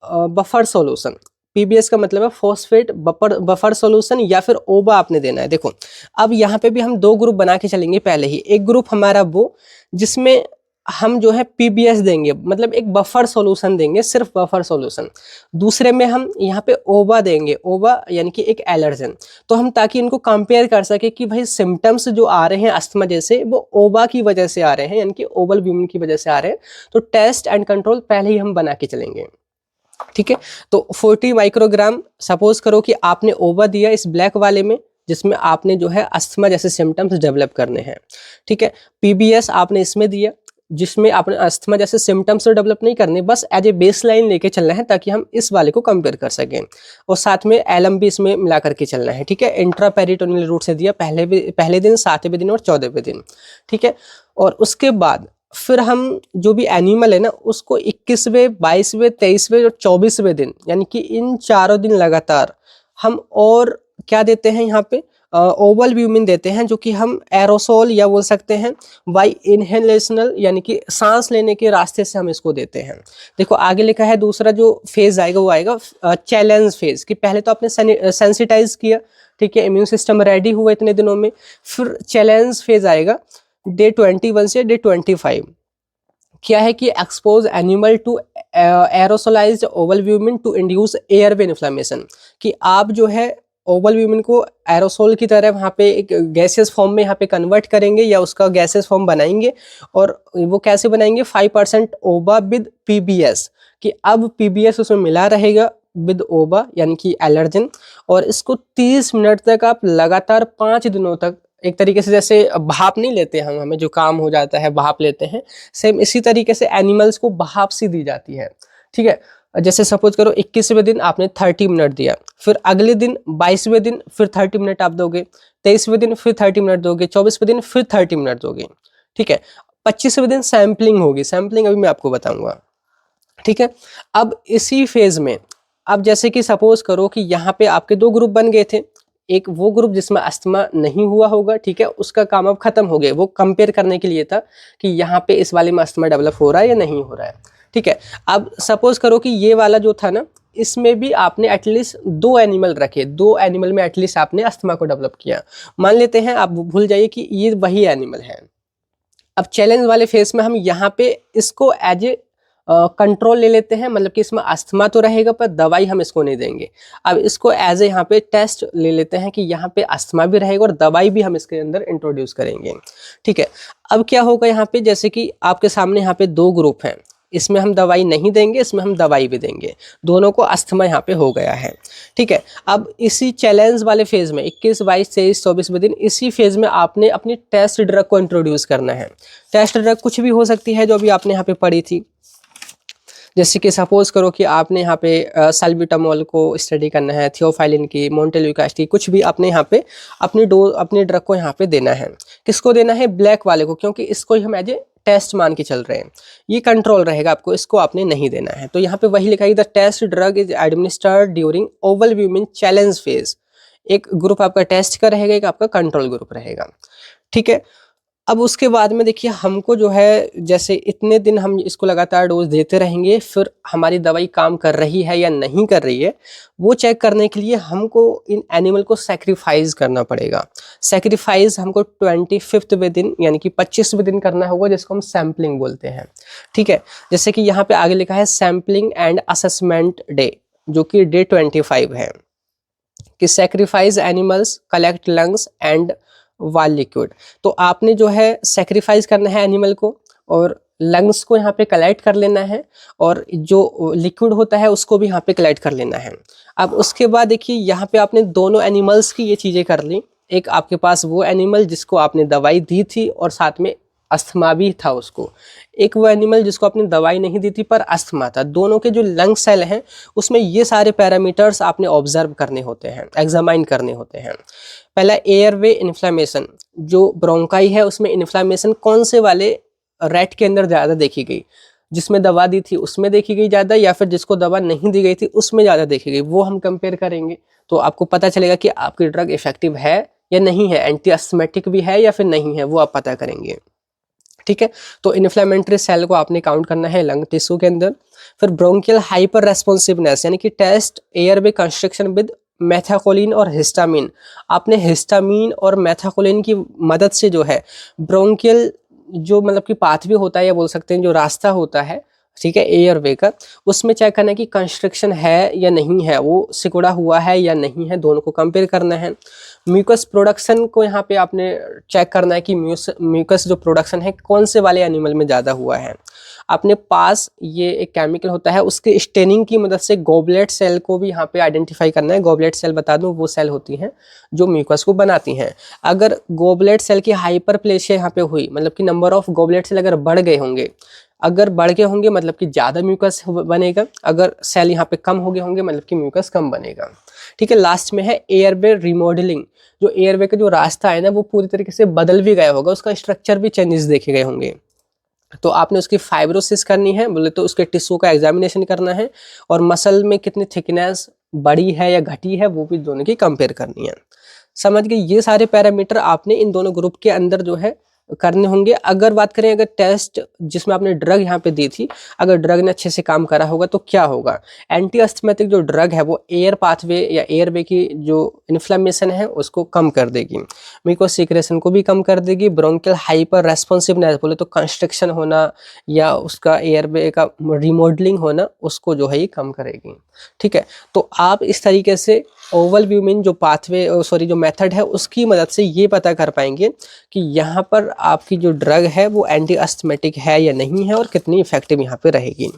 बफर सॉल्यूशन। पीबीएस का मतलब है फॉस्फेट बफर सॉल्यूशन, या फिर ओबा आपने देना है। देखो अब यहाँ पे भी हम 2 ग्रुप बना के चलेंगे। पहले ही एक ग्रुप हमारा वो जिसमें हम जो है पीबीएस देंगे, मतलब एक बफर सॉल्यूशन देंगे, सिर्फ बफर सॉल्यूशन। दूसरे में हम यहाँ पे ओबा देंगे, ओबा यानी कि एक एलर्जन। तो हम ताकि इनको कंपेयर कर सके कि भाई सिम्टम्स जो आ रहे हैं अस्थमा जैसे, वो ओबा की वजह से आ रहे हैं, यानी कि ओवलब्यूमिन की वजह से आ रहे हैं। तो टेस्ट एंड कंट्रोल पहले ही हम बना के चलेंगे। ठीक है, तो 40 माइक्रोग्राम, सपोज करो कि आपने ओबा दिया इस ब्लैक वाले में, जिसमें आपने जो है अस्थमा जैसे सिम्टम्स डेवलप करने हैं। ठीक है, पीबीएस आपने इसमें दिया जिसमें आपने अस्थमा जैसे सिम्टम्स तो डेवलप नहीं करने, बस एज ए बेस लाइन लेके चलना है ताकि हम इस वाले को कंपेयर कर सकें। और साथ में एलम भी इसमें मिला करके चलना है। ठीक है, इंट्रापेरिटोनियल रूट से दिया पहले दिन, 7वें दिन और 14वें दिन। ठीक है, और उसके बाद फिर हम जो भी एनिमल है ना, उसको 21वें, 22वें, 23वें और 24वें दिन, यानी कि इन 4 दिन लगातार हम और क्या देते हैं यहाँ पे, ओवलब्यूमिन देते हैं, जो कि हम एरोसोल या बोल सकते हैं बाई इनहेलेशनल, यानी कि सांस लेने के रास्ते से हम इसको देते हैं। देखो आगे लिखा है दूसरा जो फेज आएगा वो आएगा चैलेंज फेज, कि पहले तो आपने सेंसिटाइज किया, ठीक है, इम्यून सिस्टम रेडी हुआ इतने दिनों में। फिर चैलेंज फेज आएगा डे 21 से डे 25। क्या है कि expose animal to aerosolized ovalbumin to induce airway inflammation, कि आप जो है ओवलब्यूमिन को एरोसोल की तरह वहाँ पे एक गैसेस फॉर्म में यहाँ पे कन्वर्ट करेंगे, या उसका गैसेस फॉर्म बनाएंगे। और वो कैसे बनाएंगे, 5% ओबा विद पीबीएस, कि अब पीबीएस उसमें मिला रहेगा विद ओबा यानी कि एलर्जन। और इसको 30 मिनट तक आप लगातार 5 दिनों तक, एक तरीके से जैसे भाप नहीं लेते हम, हमें जो काम हो जाता है भाप लेते हैं, सेम इसी तरीके से एनिमल्स को भाप सी दी जाती है। ठीक है, जैसे सपोज करो 21वें दिन आपने 30 मिनट दिया, फिर अगले दिन 22वें दिन फिर 30 मिनट आप दोगे, 23वें दिन फिर 30 मिनट दोगे, 24वें दिन फिर 30 मिनट दोगे। ठीक है, 25वें दिन सैम्पलिंग होगी, सैम्पलिंग अभी मैं आपको बताऊंगा। ठीक है, अब इसी फेज में, अब जैसे कि सपोज करो कि यहाँ पे आपके 2 ग्रुप बन गए थे। एक वो ग्रुप जिसमें अस्थमा नहीं हुआ होगा, ठीक है, उसका काम अब खत्म हो गया। वो कंपेयर करने के लिए था कि यहाँ पे इस वाले में अस्थमा डेवलप हो रहा है या नहीं हो रहा है। ठीक है, अब सपोज करो कि ये वाला जो था ना, इसमें भी आपने एटलीस्ट 2 एनिमल रखे, 2 एनिमल में एटलीस्ट आपने अस्थमा को डेवलप किया। मान लेते हैं, आप भूल जाइए कि ये वही एनिमल है। अब चैलेंज वाले फेज में हम यहाँ पे इसको एज ए कंट्रोल ले लेते हैं, मतलब कि इसमें अस्थमा तो रहेगा पर दवाई हम इसको नहीं देंगे। अब इसको एज ए यहाँ पे टेस्ट ले लेते हैं कि यहाँ पे अस्थमा भी रहेगा और दवाई भी हम इसके अंदर इंट्रोड्यूस करेंगे। ठीक है, अब क्या होगा यहाँ पे, जैसे कि आपके सामने यहाँ पे 2 ग्रुप हैं, इसमें हम दवाई नहीं देंगे, इसमें हम दवाई भी देंगे, दोनों को अस्थमा यहाँ पे हो गया है। ठीक है, अब इसी चैलेंज वाले फेज में 21, 22, 23, 24वें दिन, इसी फेज में आपने अपनी टेस्ट ड्रग को इंट्रोड्यूस करना है। टेस्ट ड्रग कुछ भी हो सकती है जो अभी आपने यहाँ पे पढ़ी थी, जैसे कि सपोज करो कि आपने यहाँ पे सल्ब्यूटामोल को स्टडी करना है, थियोफाइलिन की, मोन्टेल्यूकास्ट की, कुछ भी आपने यहाँ पे अपनी ड्रग को यहाँ पे देना है। किसको देना है, ब्लैक वाले को, क्योंकि इसको ही हम एज ए टेस्ट मान के चल रहे हैं, ये कंट्रोल रहेगा आपको, इसको आपने नहीं देना है। तो यहाँ पे वही लिखा है, the test drug is administered during ovalbumin challenge phase. एक ग्रुप आपका टेस्ट का रहेगा, एक आपका कंट्रोल ग्रुप रहेगा। ठीक है, अब उसके बाद में देखिए हमको जो है, जैसे इतने दिन हम इसको लगातार डोज देते रहेंगे, फिर हमारी दवाई काम कर रही है या नहीं कर रही है, वो चेक करने के लिए हमको इन एनिमल को सैक्रिफाइस करना पड़ेगा। सैक्रिफाइस हमको 25वें दिन यानी कि 25वें दिन करना होगा, जिसको हम सैम्पलिंग बोलते हैं। ठीक है, जैसे कि यहाँ पे आगे लिखा है सैम्पलिंग एंड असेसमेंट डे, जो कि डे 25 है, कि sacrifice animals collect lungs and वाल लिक्विड। तो आपने जो है सेक्रीफाइस करना है एनिमल को, और लंग्स को यहाँ पे कलेक्ट कर लेना है, और जो लिक्विड होता है उसको भी यहाँ पे कलेक्ट कर लेना है। अब उसके बाद देखिए यहाँ पे आपने दोनों एनिमल्स की ये चीज़ें कर ली, एक आपके पास वो एनिमल जिसको आपने दवाई दी थी और साथ में अस्थमा भी था उसको, एक वो एनिमल जिसको आपने दवाई नहीं दी थी पर अस्थमा था। दोनों के जो लंग सेल हैं उसमें ये सारे पैरामीटर्स आपने ऑब्जर्व करने होते हैं, एग्जामाइन करने होते हैं। पहला एयरवे इन्फ्लेमेशन, जो ब्रोंकाई है उसमें इन्फ्लेमेशन कौन से वाले रैट के अंदर ज़्यादा देखी गई, जिसमें दवा दी थी उसमें देखी गई ज़्यादा या फिर जिसको दवा नहीं दी गई थी उसमें ज़्यादा देखी गई, वो हम कंपेयर करेंगे। तो आपको पता चलेगा कि आपकी ड्रग इफेक्टिव है या नहीं है, एंटी अस्थमेटिक भी है या फिर नहीं है, वो आप पता करेंगे। ठीक है, तो इन्फ्लेमेटरी सेल को आपने काउंट करना है लंग टिश्यू के अंदर। फिर ब्रोंकियल हाइपर रेस्पॉन्सिवनेस, यानी कि test airway construction with methacholine और हिस्टामिन। आपने हिस्टामिन और मेथाकोलिन की मदद से जो है ब्रोंकियल जो मतलब कि पाथवे होता है या बोल सकते हैं जो रास्ता होता है, ठीक है, एयरवे का, उसमें चेक करना है कि कंस्ट्रक्शन है या नहीं है, वो सिकुड़ा हुआ है या नहीं है, दोनों को कंपेयर करना है। म्यूकस प्रोडक्शन को यहाँ पे आपने चेक करना है कि म्यूकस जो प्रोडक्शन है कौन से वाले एनिमल में ज़्यादा हुआ है। अपने पास ये एक केमिकल होता है, उसके स्टेनिंग की मदद से गोबलेट सेल को भी यहाँ पे आइडेंटिफाई करना है। गोबलेट सेल बता दूं वो सेल होती हैं जो म्यूकस को बनाती हैं। अगर गोबलेट सेल की हाइपरप्लेशिया यहाँ पे हुई, मतलब कि नंबर ऑफ गोबलेट सेल अगर बढ़ गए होंगे, अगर बढ़ गए होंगे मतलब कि ज़्यादा म्यूकस बनेगा, अगर सेल यहाँ पे कम हो गए होंगे मतलब कि म्यूकस कम बनेगा। ठीक है, लास्ट में है एयरवे रिमॉडलिंग, जो एयरवे का जो रास्ता है ना वो पूरी तरीके से बदल भी गया होगा, उसका स्ट्रक्चर भी चेंजेस देखे गए होंगे। तो आपने उसकी फाइब्रोसिस करनी है, बोले तो उसके टिश्यू का एग्जामिनेशन करना है, और मसल में कितनी थिकनेस बढ़ी है या घटी है वो भी दोनों की कंपेयर करनी है। समझ गए, ये सारे पैरामीटर आपने इन दोनों ग्रुप के अंदर जो है करने होंगे। अगर बात करें अगर टेस्ट जिसमें आपने ड्रग यहाँ पे दी थी, अगर ड्रग ने अच्छे से काम करा होगा तो क्या होगा, एंटी अस्थमेटिक जो ड्रग है वो एयर पाथवे या एयरवे की जो इन्फ्लेमेशन है उसको कम कर देगी, म्यूकस सीक्रेशन को भी कम कर देगी, ब्रोंकियल हाइपर रेस्पॉन्सिवनेस बोले तो कंस्ट्रक्शन होना या उसका एयरवे का रिमॉडलिंग होना उसको जो है ये कम करेगी। ठीक है, तो आप इस तरीके से ओवरव्यू में जो पाथवे जो मेथड है उसकी मदद से ये पता कर पाएंगे कि यहाँ पर आपकी जो ड्रग है वो एंटी अस्थमेटिक है या नहीं है और कितनी इफेक्टिव यहाँ पे रहेगी।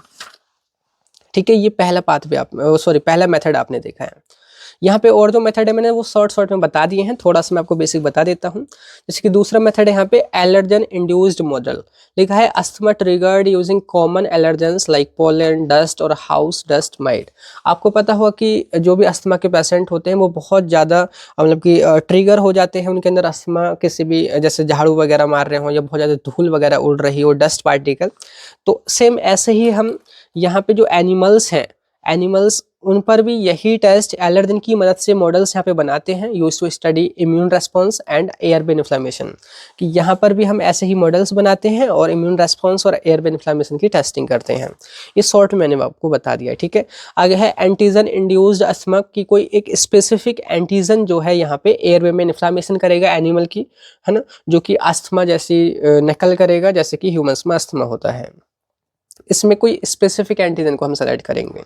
ठीक है, ये पहला पाथवे पहला मेथड आपने देखा है। यहाँ पे और जो मेथड है मैंने वो शॉर्ट में बता दिए हैं, थोड़ा सा मैं आपको बेसिक बता देता हूँ। जैसे कि दूसरा मेथड है यहाँ पे एलर्जन इंड्यूस्ड मॉडल, लिखा है asthma triggered using common allergens like pollen dust और हाउस डस्ट माइट। आपको पता होगा कि जो भी अस्थमा के पेशेंट होते हैं वो बहुत ज़्यादा मतलब कि ट्रिगर हो जाते हैं, उनके अंदर अस्थमा किसी भी जैसे झाड़ू वगैरह मार रहे हो या बहुत ज़्यादा धूल वगैरह उड़ रही हो, डस्ट पार्टिकल। तो सेम ऐसे ही हम यहाँ पे जो एनिमल्स हैं, एनिमल्स उन पर भी यही टेस्ट एलर्जन की मदद से मॉडल्स यहाँ पे बनाते हैं, use to study immune response and airway inflammation, कि यहाँ पर भी हम ऐसे ही मॉडल्स बनाते हैं और इम्यून रेस्पॉन्स और एयरवे इन्फ्लेमेशन की टेस्टिंग करते हैं। ये शॉर्ट मैंने आपको बता दिया। ठीक है, आगे है एंटीजन इंड्यूस्ड अस्थमा, की कोई एक स्पेसिफिक एंटीजन जो है यहाँ पे एयरवे में इन्फ्लेमेशन करेगा एनिमल की, है ना, जो कि अस्थमा जैसी नकल करेगा जैसे कि ह्यूमंस में अस्थमा होता है। इसमें कोई स्पेसिफिक एंटीजन को हम सेलेक्ट करेंगे।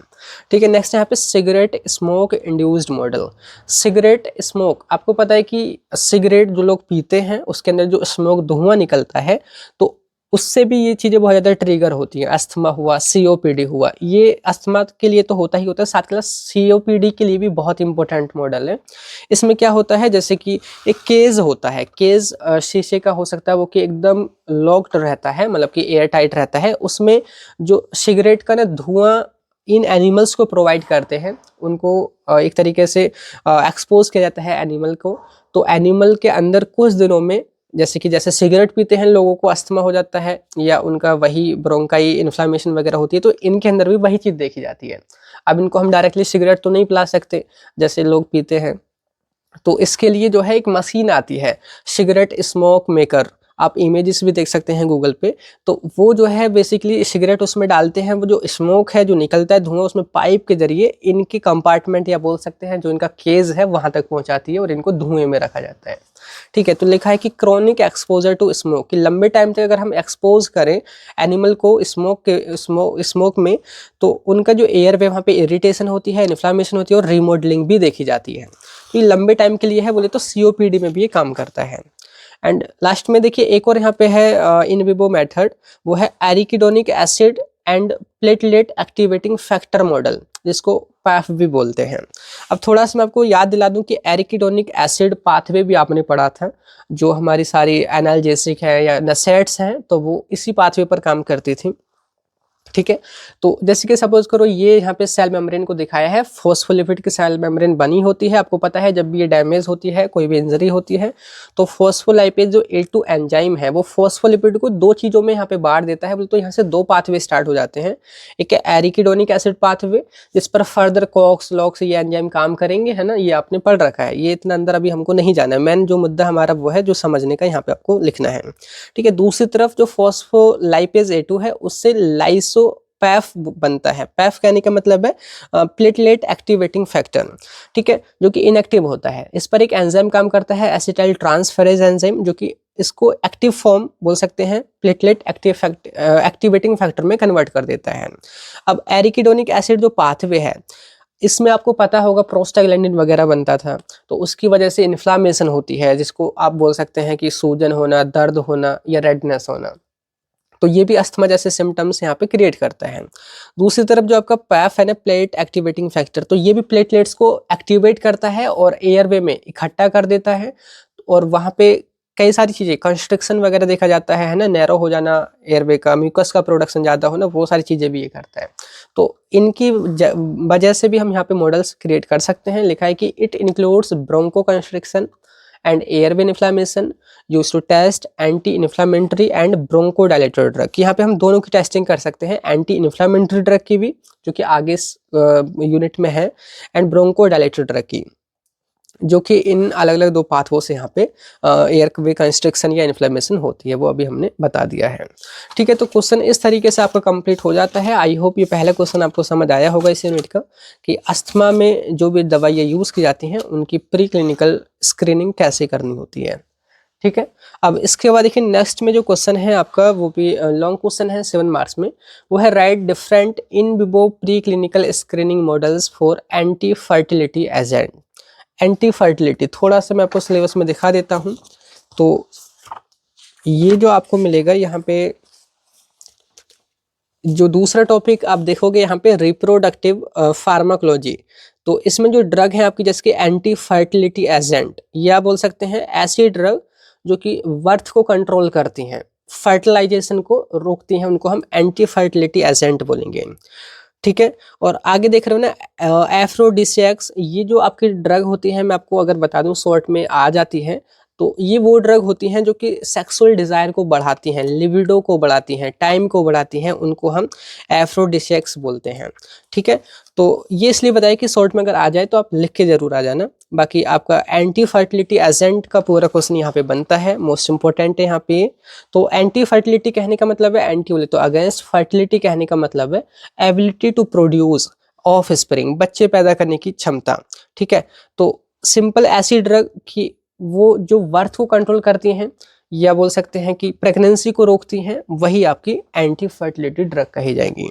ठीक है, नेक्स्ट यहाँ पे cigarette smoke induced model. Cigarette smoke, आपको पता है कि सिगरेट जो लोग पीते हैं उसके अंदर जो स्मोक धुआं निकलता है तो उससे भी ये चीज़ें बहुत ज़्यादा ट्रिगर होती हैं। अस्थमा हुआ, सीओपीडी हुआ, ये अस्थमा के लिए तो होता ही होता है, साथ के साथ सीओपीडी के लिए भी बहुत इंपॉर्टेंट मॉडल है। इसमें क्या होता है, जैसे कि एक केज होता है, केज शीशे का हो सकता है वो कि एकदम लॉक्ड रहता है, मतलब कि एयर टाइट रहता है, उसमें जो सिगरेट का ना धुआं इन एनिमल्स को प्रोवाइड करते हैं, उनको एक तरीके से एक्सपोज किया जाता है एनिमल को। तो एनिमल के अंदर कुछ दिनों में जैसे सिगरेट पीते हैं लोगों को अस्थमा हो जाता है या उनका वही ब्रोंकाई इन्फ्लेमेशन वगैरह होती है, तो इनके अंदर भी वही चीज़ देखी जाती है। अब इनको हम डायरेक्टली सिगरेट तो नहीं पिला सकते जैसे लोग पीते हैं, तो इसके लिए जो है एक मशीन आती है सिगरेट स्मोक मेकर, आप इमेजेस भी देख सकते हैं गूगल पे। तो वो जो है बेसिकली सिगरेट उसमें डालते हैं, वो जो स्मोक है जो निकलता है धुआं उसमें पाइप के जरिए इनके कंपार्टमेंट या बोल सकते हैं जो इनका केज है वहां तक पहुंचाती है और इनको धुएं में रखा जाता है। ठीक है, तो लिखा है कि क्रोनिक एक्सपोजर टू स्मोक, कि लंबे टाइम तक अगर हम एक्सपोज करें एनिमल को स्मोक में तो उनका जो एयर वे वहाँ पे इरिटेशन होती है, इन्फ्लामेशन होती है और रिमॉडलिंग भी देखी जाती है। तो ये लंबे टाइम के लिए है, बोले तो सीओपीडी में भी ये काम करता है। एंड लास्ट में देखिए एक और यहाँ पे है इन विवो मेथड, वो है arachidonic acid and platelet activating factor model, जिसको पैफ भी बोलते हैं। अब थोड़ा सा मैं आपको याद दिला दूं कि एरिकिडोनिक एसिड पाथवे भी आपने पढ़ा था, जो हमारी सारी एनाल्जेसिक है या नसेट्स हैं तो वो इसी पाथवे पर काम करती थी। ठीक है, तो जैसे कि सपोज करो ये यहाँ पे सेल मेम्ब्रेन को दिखाया है, फॉस्फोलिपिड की सेल मेम्ब्रेन बनी होती है। आपको पता है जब भी ये डैमेज होती है, कोई भी इंजरी होती है, तो फॉस्फोलाइपेज जो A2 एंजाइम है वो फॉस्फोलिपिड को दो चीजों में यहाँ पे बांट देता है। बोले तो यहाँ से दो पाथवे स्टार्ट हो जाते हैं। एक है एरिकिडोनिक एसिड पाथवे, जिस पर फर्दर कॉक्स लॉक्स ये एंजाइम काम करेंगे, है ना, ये आपने पढ़ रखा है, ये इतना अंदर अभी हमको नहीं जाना है। मेन जो मुद्दा हमारा वो है जो समझने का यहाँ पे आपको लिखना है। ठीक है, दूसरी तरफ जो फॉस्फोलाइपेज A2 है उससे लाइसो पैफ बनता है। पैफ कहने का मतलब है प्लेटलेट एक्टिवेटिंग फैक्टर। ठीक है, जो कि इनएक्टिव होता है। इस पर एक एंजाइम काम करता है, एसिटाइल ट्रांसफेरेज एंजाइम, जो कि इसको एक्टिव फॉर्म बोल सकते हैं, प्लेटलेट एक्टिवेटिंग फैक्टर में कन्वर्ट कर देता है। अब एरिकिडोनिक एसिड जो पाथवे है, इसमें आपको पता होगा प्रोस्टाग्लैंडिन वगैरह बनता था, तो उसकी वजह से इन्फ्लामेशन होती है, जिसको आप बोल सकते हैं कि सूजन होना, दर्द होना या रेडनेस होना। तो ये भी अस्थमा जैसे सिम्टम्स यहाँ पे क्रिएट करता है। दूसरी तरफ जो आपका पैफ है ना, प्लेट एक्टिवेटिंग फैक्टर, तो ये भी प्लेटलेट्स को एक्टिवेट करता है और एयरवे में इकट्ठा कर देता है, और वहाँ पे कई सारी चीज़ें, कंस्ट्रिक्शन वगैरह देखा जाता है ना, नैरो हो जाना एयरवे का, म्यूकस का प्रोडक्शन ज़्यादा होना, वो सारी चीज़ें भी ये करता है। तो इनकी वजह से भी हम यहाँ पे मॉडल्स क्रिएट कर सकते हैं। लिखा है कि it includes bronchoconstriction and airway inflammation used to test anti-inflammatory and bronchodilator drug। यहाँ पे हम दोनों की टेस्टिंग कर सकते हैं, एंटी इन्फ्लामेटरी ड्रग की भी, जो कि आगे यूनिट में है, एंड ब्रोंकोडाइलेटर ड्रग की, जो कि इन अलग अलग दो पाथवों से यहाँ पे एयरवे कंस्ट्रिक्शन या इन्फ्लेमेशन होती है, वो अभी हमने बता दिया है। ठीक है, तो क्वेश्चन इस तरीके से आपका कंप्लीट हो जाता है। आई होप ये पहला क्वेश्चन आपको समझ आया होगा इस यूनिट का, कि अस्थमा में जो भी दवाइयाँ यूज़ की जाती हैं उनकी प्री क्लिनिकल स्क्रीनिंग कैसे करनी होती है। ठीक है, अब इसके बाद देखिए नेक्स्ट में जो क्वेश्चन है आपका, वो भी लॉन्ग क्वेश्चन है 7 मार्क्स में, वो है right different in vivo pre clinical screening models for anti fertility agent. Anti fertility थोड़ा सा मैं आपको सिलेबस में दिखा देता हूं। तो ये जो आपको मिलेगा यहाँ पे, जो दूसरा टॉपिक आप देखोगे यहाँ पे रिप्रोडक्टिव फार्माकोलॉजी, तो इसमें जो ड्रग है आपकी, जैसे कि एंटी फर्टिलिटी एजेंट, या बोल सकते हैं ऐसी ड्रग जो कि बर्थ को कंट्रोल करती हैं, फर्टिलाइजेशन को रोकती हैं, उनको हम एंटी फर्टिलिटी एजेंट बोलेंगे। ठीक है, और आगे देख रहे हो ना एफ्रोडिसियक्स, ये जो आपकी ड्रग होती है, मैं आपको अगर बता दूं शॉर्ट में आ जाती है, तो ये वो ड्रग होती हैं जो कि सेक्सुअल डिज़ायर को बढ़ाती हैं, लिबिडो को बढ़ाती हैं, टाइम को बढ़ाती हैं, उनको हम एफ्रोडिसियक्स बोलते हैं। ठीक है, तो ये इसलिए बताया कि शॉर्ट में अगर आ जाए तो आप लिख के जरूर आ जाना। बाकी आपका एंटी फर्टिलिटी एजेंट का पूरा क्वेश्चन यहाँ पे बनता है, मोस्ट इंपॉर्टेंट है यहाँ पे। तो एंटी फर्टिलिटी कहने का मतलब है, एंटी बोले तो अगेंस्ट, फर्टिलिटी कहने का मतलब है ability to produce offspring, बच्चे पैदा करने की क्षमता। ठीक है, तो सिंपल ऐसी ड्रग की वो जो बर्थ को कंट्रोल करती हैं, या बोल सकते हैं कि प्रेगनेंसी को रोकती हैं, वही आपकी एंटी फर्टिलिटी ड्रग कही जाएगी।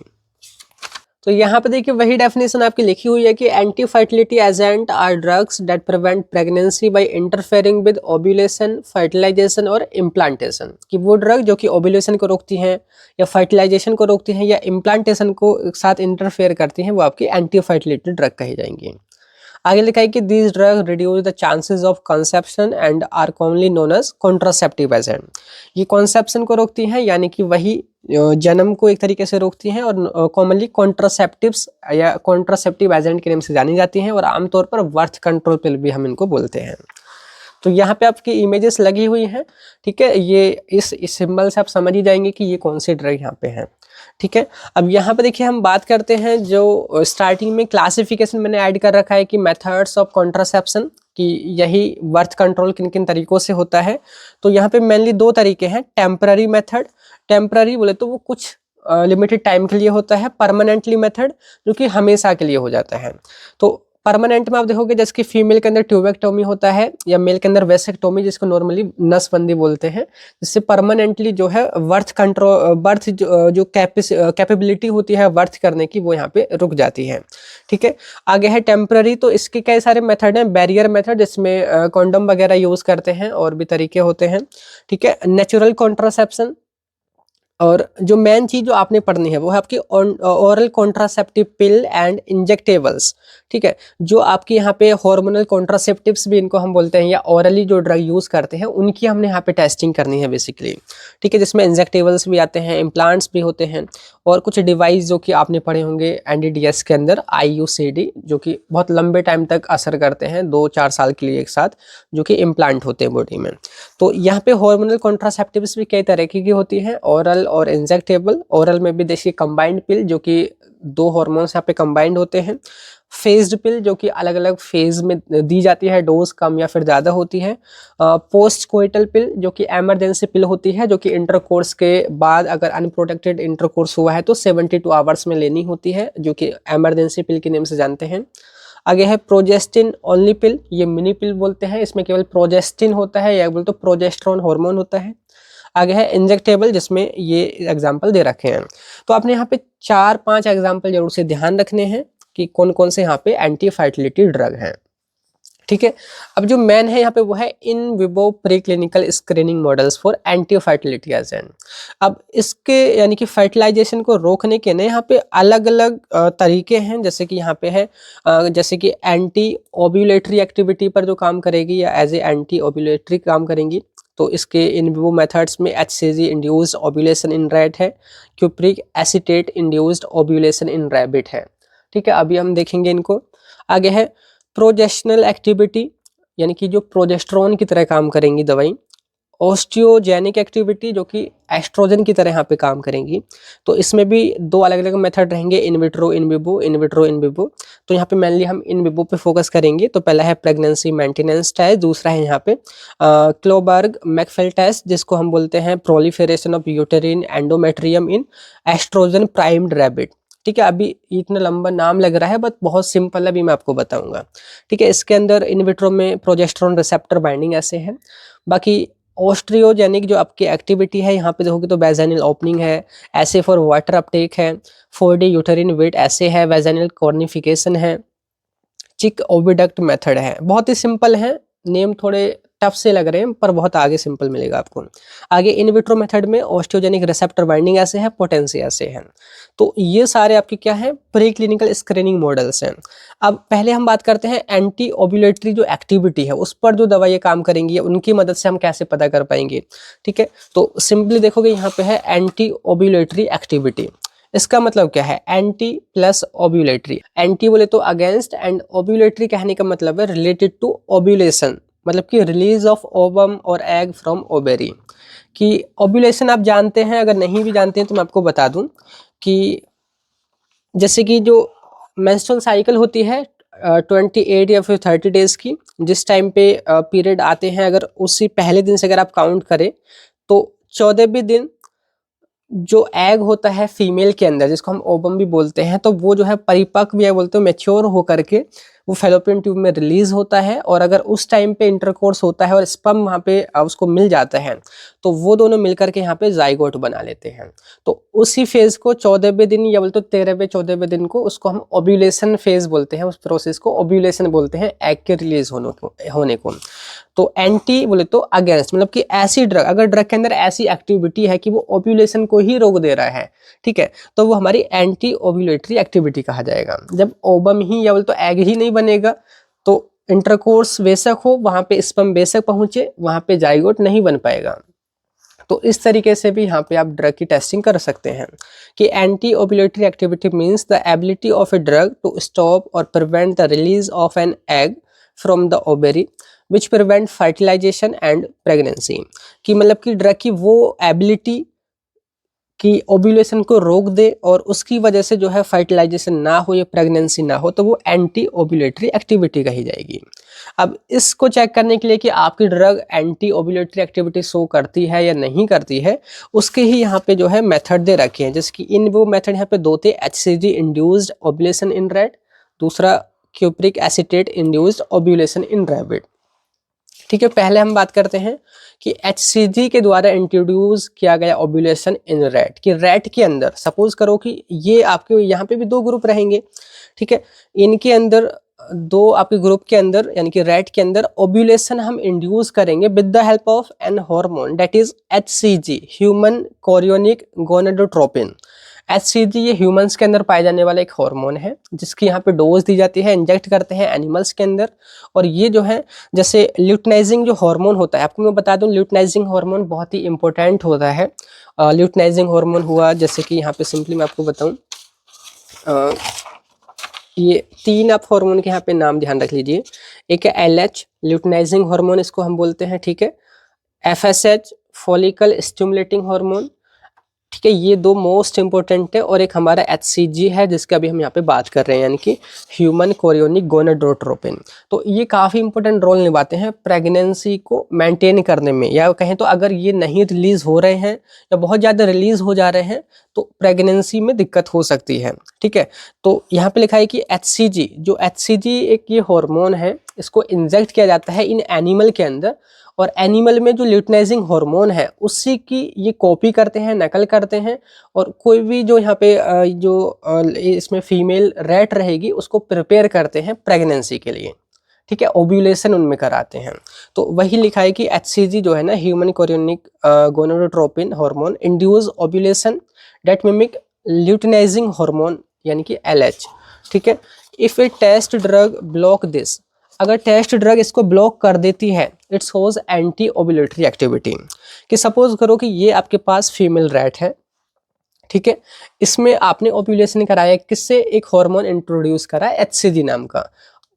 तो यहाँ पे देखिए वही डेफिनेशन आपकी लिखी हुई है कि anti fertility agent are drugs that prevent pregnancy by interfering with ovulation, fertilization और इम्प्लांटेशन। कि वो ड्रग जो कि ओव्यूलेशन को रोकती हैं, या फर्टिलाइजेशन को रोकती हैं, या इम्प्लांटेशन को साथ इंटरफेयर करती हैं, वो आपकी एंटी फर्टिलिटी ड्रग कही जाएंगी। आगे लिखा है कि these drug reduce the chances of conception and are commonly known as contraceptive agent. ये कॉन्सेप्शन को रोकती हैं, यानी कि वही जन्म को एक तरीके से रोकती हैं, और कॉमनली कॉन्ट्रासेप्टिव्स या कॉन्ट्रासेप्टिव एजेंट के नाम से जानी जाती हैं, और आमतौर पर बर्थ कंट्रोल पिल भी हम इनको बोलते हैं। तो यहाँ पे आपकी इमेजेस लगी हुई हैं। ठीक है, ये इस सिंबल से आप समझ ही जाएंगे कि ये कौन सी ड्रग यहाँ पे है। ठीक है, अब यहाँ पे देखिए हम बात करते हैं, जो स्टार्टिंग में क्लासिफिकेशन मैंने ऐड कर रखा है कि मेथड्स ऑफ कॉन्ट्रासेप्शन, कि यही बर्थ कंट्रोल किन किन तरीकों से होता है। तो यहाँ पे मेनली दो तरीके हैं। टेम्पररी मेथड, टेम्पररी बोले तो वो कुछ लिमिटेड टाइम के लिए होता है। परमानेंटली मेथड, जो कि हमेशा के लिए हो जाता है। तो परमानेंट में आप देखोगे जैसे कि फीमेल के अंदर ट्यूबेक्टोमी होता है, या मेल के अंदर वेसेक्टोमी, जिसको नॉर्मली नसबंदी बोलते हैं, जिससे परमानेंटली जो है बर्थ कंट्रोल, बर्थ जो कैपेबिलिटी होती है बर्थ करने की, वो यहाँ पे रुक जाती है। ठीक है, आगे है टेम्पररी, तो इसके कई सारे मेथड हैं। बैरियर मेथड, जिसमें कॉन्डम वगैरह यूज करते हैं, और भी तरीके होते हैं। ठीक है, नेचुरल कॉन्ट्रासेप्शन, और जो मेन चीज जो आपने पढ़नी है वो है आपकी oral contraceptive pill and injectables. ठीक है, जो आपके यहाँ पे हार्मोनल कॉन्ट्रासेप्टिव्स भी इनको हम बोलते हैं, या ओरली जो ड्रग यूज करते हैं उनकी हमने यहाँ पे टेस्टिंग करनी है बेसिकली। ठीक है, जिसमें इंजेक्टेबल्स भी आते हैं, इम्प्लांट्स भी होते हैं, और कुछ डिवाइस जो कि आपने पढ़े होंगे एनडीडीएस के अंदर, IUCD, जो कि बहुत लंबे टाइम तक असर करते हैं, 2-4 साल के लिए एक साथ, जो कि इम्प्लांट होते हैं बॉडी में। तो यहाँ पे हार्मोनल कॉन्ट्रासेप्टिव्स भी कई तरह की होती हैं, ओरल और इंजेक्टेबल। ओरल में भी देखिए कंबाइंड पिल, जो कि 2 हार्मोन्स यहाँ पे कंबाइंड होते हैं। फेज्ड पिल, जो कि अलग अलग फेज में दी जाती है, डोज कम या फिर ज़्यादा होती है। पोस्ट कोइटल पिल, जो कि एमरजेंसी पिल होती है, जो कि इंटरकोर्स के बाद अगर अनप्रोटेक्टेड इंटरकोर्स हुआ है तो 72 आवर्स में लेनी होती है, जो कि एमरजेंसी पिल के नेम से जानते हैं। आगे है प्रोजेस्टिन ओनली पिल, ये मिनी पिल बोलते हैं, इसमें केवल प्रोजेस्टिन होता है, या बोल तो प्रोजेस्टेरोन हार्मोन होता है। आगे है इंजेक्टेबल, जिसमें ये एग्जाम्पल दे रखे हैं। तो आपने यहाँ पे 4-5 एग्जाम्पल जरूर से ध्यान रखने हैं कि कौन कौन से यहाँ पे एंटी फर्टिलिटी ड्रग हैं। ठीक है, अब जो मेन है यहाँ पे वो है in vivo pre clinical screening models for anti fertility agent. अब इसके यानी कि फर्टिलाइजेशन को रोकने के ना यहाँ पे अलग अलग तरीके हैं, जैसे कि यहाँ पे है जैसे कि एंटी ओव्यूलेटरी एक्टिविटी पर जो काम करेगी, या एज ए एंटी ओव्यूलेटरी काम करेंगी। तो इसके इन विवो मेथड्स में HCG इंड्यूस्ड ओव्यूलेशन इन रैट है, क्यूप्रिक एसिटेट इंड्यूस्ड ओव्यूलेशन इन रैबिट है। ठीक है, अभी हम देखेंगे इनको। आगे है प्रोजेस्शनल एक्टिविटी, यानी कि जो प्रोजेस्टेरोन की तरह काम करेंगी दवाई। ऑस्टियोजेनिक एक्टिविटी, जो कि एस्ट्रोजन की तरह यहाँ पे काम करेंगी। तो इसमें भी 2 अलग अलग मेथड रहेंगे, in vitro in vivo, in vitro in vivo. तो यहाँ पे मेनली हम इन विवो पे फोकस करेंगे। तो पहला है प्रेगनेंसी मेंटेनेंस टेस्ट, दूसरा है यहाँ पे क्लोबर्ग मैकफेल टेस्ट, जिसको हम बोलते हैं proliferation of uterine endometrium in oestrogen primed rabbit. ठीक है, अभी इतना लंबा नाम लग रहा है, बट बहुत सिंपल है, अभी मैं आपको बताऊंगा। ठीक है, इसके अंदर इन विट्रो में प्रोजेस्टेरोन रिसेप्टर बाइंडिंग ऐसे है। बाकी ऑस्ट्रियोजेनिक जो आपकी एक्टिविटी है यहाँ पे देखोगे तो वेजाइनल ओपनिंग है, ऐसे फॉर वाटर अपटेक है, 4D यूटेरिन वेट ऐसे है, वेजाइनल कॉर्निफिकेशन है, चिक ओविडक्ट मेथड है। बहुत ही सिंपल है, नेम थोड़े टफ से लग रहे हैं पर बहुत आगे सिंपल मिलेगा आपको। आगे इन विट्रो मेथड में ऑस्टियोजेनिक रिसेप्टर बाइंडिंग ऐसे है, पोटेंसी ऐसे है। तो ये सारे आपके क्या है, प्री क्लिनिकल स्क्रीनिंग मॉडल्स हैं। अब पहले हम बात करते हैं एंटी ओव्यूलेटरी जो एक्टिविटी है उस पर जो दवाइयाँ काम करेंगी, उनकी मदद से हम कैसे पता कर पाएंगे। ठीक है, तो सिंपली देखोगे यहाँ पे है एंटी ओव्यूलेटरी एक्टिविटी। इसका मतलब क्या है, एंटी प्लस ओव्यूलेटरी। एंटी बोले तो अगेंस्ट, एंड ओव्यूलेटरी कहने का मतलब है रिलेटेड टू ओव्यूलेशन, मतलब कि रिलीज ऑफ ओवम और एग फ्रॉम ओवेरी। कि ओव्यूलेशन आप जानते हैं, अगर नहीं भी जानते हैं तो मैं आपको बता दूं कि जैसे कि जो मेंस्ट्रुअल साइकिल होती है 28 या फिर 30 डेज की, जिस टाइम पे पीरियड आते हैं, अगर उसी पहले दिन से अगर आप काउंट करें तो 14वें दिन जो एग होता है फीमेल के अंदर, जिसको हम ओवम भी बोलते हैं, तो वो जो है परिपक्व या बोलते हैं मैच्योर होकर के वो फैलोपियन ट्यूब में रिलीज होता है। और अगर उस टाइम पे इंटरकोर्स होता है और स्पर्म वहाँ पे उसको मिल जाता है, तो वो दोनों मिलकर के यहाँ पे जाइगोट बना लेते हैं। तो उसी फेज को 14वें दिन या बोलते 13वें 14वें दिन को उसको हम ओव्यूलेशन फेज बोलते हैं, उस प्रोसेस को ओव्यूलेशन बोलते हैं, एग के रिलीज होने को। तो एंटी बोले तो अगेंस्ट, मतलब कि ऐसी ड्रग, अगर ड्रग के अंदर ऐसी एक्टिविटी है कि वो ओव्यूलेशन को ही रोक दे रहा है, ठीक है, तो वो हमारी एंटी ओव्यूलेटरी एक्टिविटी कहा जाएगा। जब ओवम ही या बोले तो एग ही नहीं बनेगा, तो इंटरकोर्स बेशक हो, वहां पे स्पर्म बेशक पहुंचे, वहां पे जाइगोट नहीं बन पाएगा। तो इस तरीके से भी यहाँ पे आप ड्रग की टेस्टिंग कर सकते हैं कि anti ovulatory activity means the ability of a drug to stop और prevent the release of an egg from the ovary which prevent fertilization and pregnancy. कि मतलब कि ड्रग की वो एबिलिटी कि ओव्यूलेशन को रोक दे और उसकी वजह से जो है फर्टिलाइजेशन ना हो या प्रेगनेंसी ना हो, तो वो एंटी ओव्यूलेटरी एक्टिविटी कही जाएगी। अब इसको चेक करने के लिए कि आपकी drug anti ovulatory activity show करती है या नहीं करती है, उसके ही यहाँ पे जो है मेथड दे रखे हैं। जैसे कि इन वो मेथड यहाँ पे 2 थे, HCG इंड्यूस्ड ओव्यूलेशन इन रैट, दूसरा क्यूप्रिक एसिटेट इंड्यूस्ड ओव्यूलेशन इन रैबिट। ठीक है, पहले हम बात करते हैं कि HCG के द्वारा इंट्रोड्यूस किया गया ओव्यूलेशन इन रैट। कि रैट के अंदर सपोज करो कि ये आपके यहाँ पे भी 2 ग्रुप रहेंगे, ठीक है, इनके अंदर दो आपके ग्रुप के अंदर यानी कि रैट के अंदर ओव्यूलेशन हम इंड्यूस करेंगे with the help of an hormone that is HCG, human chorionic gonadotropin. HCG ये ह्यूमंस के अंदर पाए जाने वाला एक हार्मोन है जिसकी यहाँ पे डोज दी जाती है, इंजेक्ट करते हैं एनिमल्स के अंदर। और ये जो है जैसे ल्यूटनाइजिंग जो हार्मोन होता है, आपको मैं बता दूं ल्यूटनाइजिंग हार्मोन बहुत ही इंपॉर्टेंट होता है। ल्यूटनाइजिंग हार्मोन हुआ जैसे कि यहाँ पे सिंपली मैं आपको बताऊं, ये 3 आप हार्मोन के यहाँ पे नाम ध्यान रख लीजिए। एक है LH ल्यूटनाइजिंग हार्मोन, इसको हम बोलते हैं, ठीक है। FSH फॉलिकल स्टिमुलेटिंग हार्मोन, ठीक है, ये 2 मोस्ट इंपॉर्टेंट है। और एक हमारा HCG है जिसका अभी हम यहाँ पे बात कर रहे हैं, यानी कि ह्यूमन कोरियोनिक गोनाडोट्रोपिन। तो ये काफ़ी इंपॉर्टेंट रोल निभाते हैं प्रेगनेंसी को मेंटेन करने में, या कहें तो अगर ये नहीं रिलीज हो रहे हैं या बहुत ज़्यादा रिलीज हो जा रहे हैं तो प्रेगनेंसी में दिक्कत हो सकती है, ठीक है। तो यहाँ पे लिखा है कि HCG, जो HCG एक ये हार्मोन है, इसको इंजेक्ट किया जाता है इन एनिमल के अंदर। और एनिमल में जो ल्यूटनाइजिंग हार्मोन है उसी की ये कॉपी करते हैं, नकल करते हैं। और कोई भी जो यहाँ पे इसमें फीमेल रैट रहेगी उसको प्रिपेयर करते हैं प्रेगनेंसी के लिए, ठीक है, ओव्यूलेशन उनमें कराते हैं। तो वही लिखा है कि HCG जो है ना, human chorionic gonadotropin hormone induce ovulation that mimic luteinizing hormone यानी कि LH, ठीक है। If a test drug block this, अगर टेस्ट ड्रग इसको ब्लॉक कर देती है, it shows anti ovulatory activity. कि सपोज करो कि ये आपके पास फीमेल रैट है, ठीक है, इसमें आपने ओव्यूलेशन कराया, किससे, एक हार्मोन इंट्रोड्यूस करा HCG नाम का।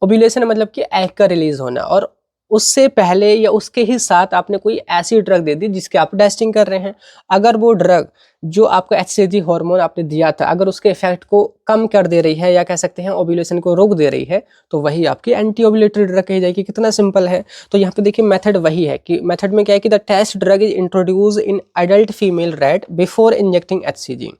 ओव्यूलेशन मतलब कि एग का रिलीज होना, और उससे पहले या उसके ही साथ आपने कोई ऐसी ड्रग दे दी जिसकी आप टेस्टिंग कर रहे हैं। अगर वो ड्रग जो आपका HCG हार्मोन आपने दिया था, अगर उसके इफेक्ट को कम कर दे रही है या कह सकते हैं ओव्यूलेशन को रोक दे रही है, तो वही आपकी एंटी ओव्यूलेटरी ड्रग कही जाएगी। कितना सिंपल है। तो यहाँ पे देखिए मेथड वही है कि मेथड में क्या है कि the test drug is introduce in adult female rat before injecting HCG।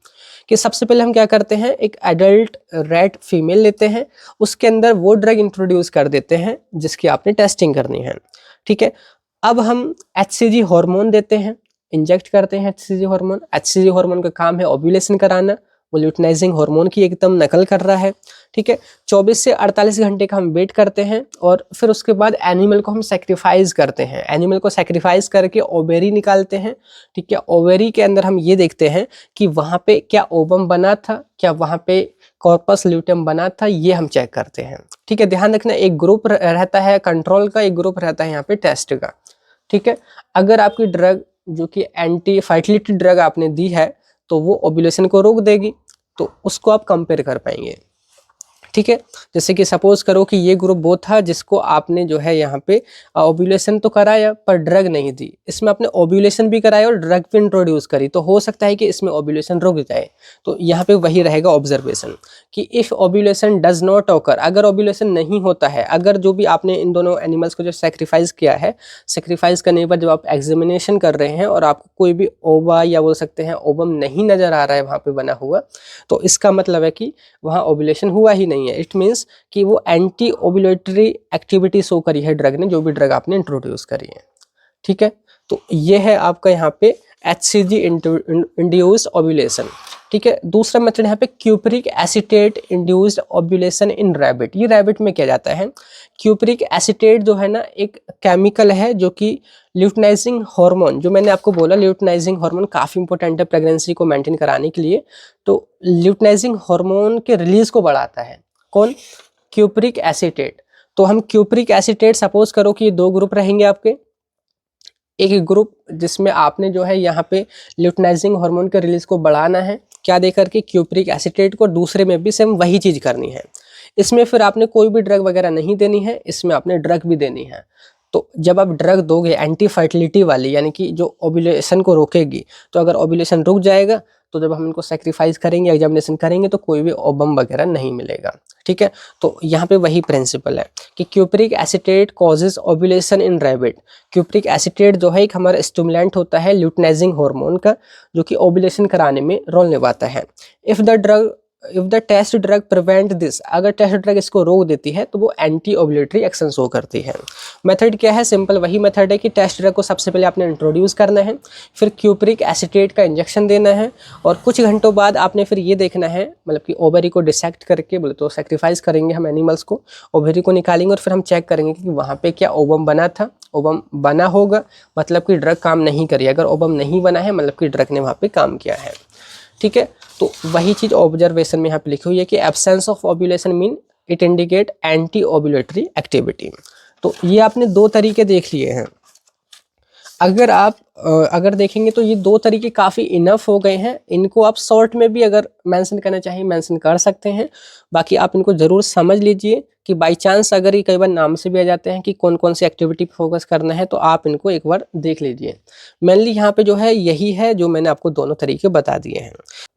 कि सबसे पहले हम क्या करते हैं, एक एडल्ट रैट फीमेल लेते हैं, उसके अंदर वो ड्रग इंट्रोड्यूस कर देते हैं जिसकी आपने टेस्टिंग करनी है, ठीक है। अब हम HCG हार्मोन देते हैं, इंजेक्ट करते हैं HCG हार्मोन। HCG हार्मोन का काम है ओव्यूलेशन कराना, वो ल्यूटनाइजिंग हार्मोन की एकदम नकल कर रहा है, ठीक है। 24 से 48 घंटे का हम वेट करते हैं और फिर उसके बाद एनिमल को हम सेक्रीफाइस करते हैं। एनिमल को सेक्रीफाइस करके ओवेरी निकालते हैं, ठीक है। ओवेरी के अंदर हम ये देखते हैं कि वहाँ पे क्या ओवम बना था, क्या वहाँ पे कॉर्पस ल्यूटेम बना था, ये हम चेक करते हैं, ठीक है। ध्यान रखना, एक ग्रुप रहता है कंट्रोल का, एक ग्रुप रहता है यहाँ पे टेस्ट का, ठीक है। अगर आपकी ड्रग जो कि एंटी फर्टिलिटी ड्रग आपने दी है तो वो ओव्यूलेशन को रोक देगी, तो उसको आप कंपेयर कर पाएंगे, ठीक है। जैसे कि सपोज करो कि ये ग्रुप वो था जिसको आपने जो है यहाँ पे ओव्यूलेशन तो कराया पर ड्रग नहीं दी, इसमें आपने ओव्यूलेशन भी कराया और ड्रग भी इंट्रोड्यूस करी, तो हो सकता है कि इसमें ओव्यूलेशन रुक जाए। तो यहाँ पे वही रहेगा ऑब्जर्वेशन कि if ovulation does not occur, अगर ओव्यूलेशन नहीं होता है, अगर जो भी आपने इन दोनों एनिमल्स को जो सेक्रीफाइस किया है, सेक्रीफाइस करने के बाद जब आप एग्जामिनेशन कर रहे हैं और आपको कोई भी ओवा या बोल सकते हैं ओवम नहीं नजर आ रहा है वहाँ पे बना हुआ, तो इसका मतलब है कि वहाँ ओव्यूलेशन हुआ ही नहीं है। इट मीन्स कि वो एंटी ओव्यूलेटरी एक्टिविटी शो करी है ड्रग ने, जो भी ड्रग आपने इंट्रोड्यूस करी है, ठीक है। तो ये है आपका यहाँ पे HCG इंड्यूस्ड ओव्यूलेशन, ठीक है। दूसरा मेथड यहाँ पे क्यूपरिक एसिटेट इंड्यूस्ड ओव्यूलेशन इन रैबिट। ये रैबिट में किया जाता है। क्यूपरिक एसिटेट जो है ना, एक केमिकल है जो कि ल्यूटनाइजिंग हार्मोन, जो मैंने आपको बोला ल्यूटनाइजिंग हार्मोन काफ़ी इंपॉर्टेंट है प्रेगनेंसी को मेंटेन कराने के लिए, तो ल्यूटनाइजिंग हार्मोन के रिलीज को बढ़ाता है। कौन? Cupric acetate. तो हम क्यूपरिक एसिटेट, सपोज करो कि ये 2 ग्रुप रहेंगे आपके, एक ग्रुप जिसमें आपने जो है यहाँ पे ल्यूटनाइजिंग हार्मोन के रिलीज को बढ़ाना है, क्या दे करके, क्यूपरिक एसिटेट को। दूसरे में भी सेम वही चीज़ करनी है। इसमें फिर आपने कोई भी ड्रग वगैरह नहीं देनी है, इसमें आपने ड्रग भी देनी है। तो जब आप ड्रग दोगे एंटी फर्टिलिटी वाली, यानी कि जो ओव्यूलेशन को रोकेगी, तो अगर ओव्यूलेशन रुक जाएगा तो जब हम इनको सेक्रीफाइस करेंगे, एग्जामिनेशन करेंगे, तो कोई भी ओवम वगैरह नहीं मिलेगा, ठीक है। तो यहाँ पे वही प्रिंसिपल है कि क्यूपरिक एसिटेट कॉजेज ओव्यूलेशन इन रैबिट। क्यूपरिक एसिटेट जो है एक हमारा स्टिमुलेंट होता है ल्यूटनाइजिंग हार्मोन का, जो कि ओव्यूलेशन कराने में रोल निभाता है। If the drug if the test drug prevent this, अगर टेस्ट ड्रग इसको रोक देती है तो वो एंटी ओव्यूलेटरी एक्शन शो करती है। मेथड क्या है, सिंपल वही मेथड है कि टेस्ट ड्रग को सबसे पहले आपने इंट्रोड्यूस करना है, फिर क्यूप्रिक एसिटेट का इंजेक्शन देना है, और कुछ घंटों बाद आपने फिर ये देखना है, मतलब कि ओवरी को डिसेक्ट करके, बोले तो सेक्रीफाइस करेंगे हम एनिमल्स को, ओवरी को निकालेंगे और फिर हम चेक करेंगे कि वहाँ पे क्या ओवम बना था। ओवम बना होगा मतलब कि ड्रग काम नहीं करी, अगर ओवम नहीं बना है मतलब कि ड्रग ने वहाँ पे काम किया है। ठीक है, तो वही चीज़ ऑब्जर्वेशन में यहाँ पे लिखी हुई है कि absence of ovulation mean it indicate anti ovulatory activity. तो ये आपने दो तरीके देख लिए हैं। अगर आप अगर देखेंगे तो ये दो तरीके काफ़ी इनफ हो गए हैं। इनको आप शॉर्ट में भी अगर मेंशन करना चाहिए मेंशन कर सकते हैं, बाकी आप इनको ज़रूर समझ लीजिए कि बाय चांस अगर ये कई बार नाम से भी आ जाते हैं कि कौन कौन सी एक्टिविटी पे फोकस करना है, तो आप इनको एक बार देख लीजिए। मेनली यहाँ पे जो है यही है जो मैंने आपको दोनों तरीके बता दिए हैं।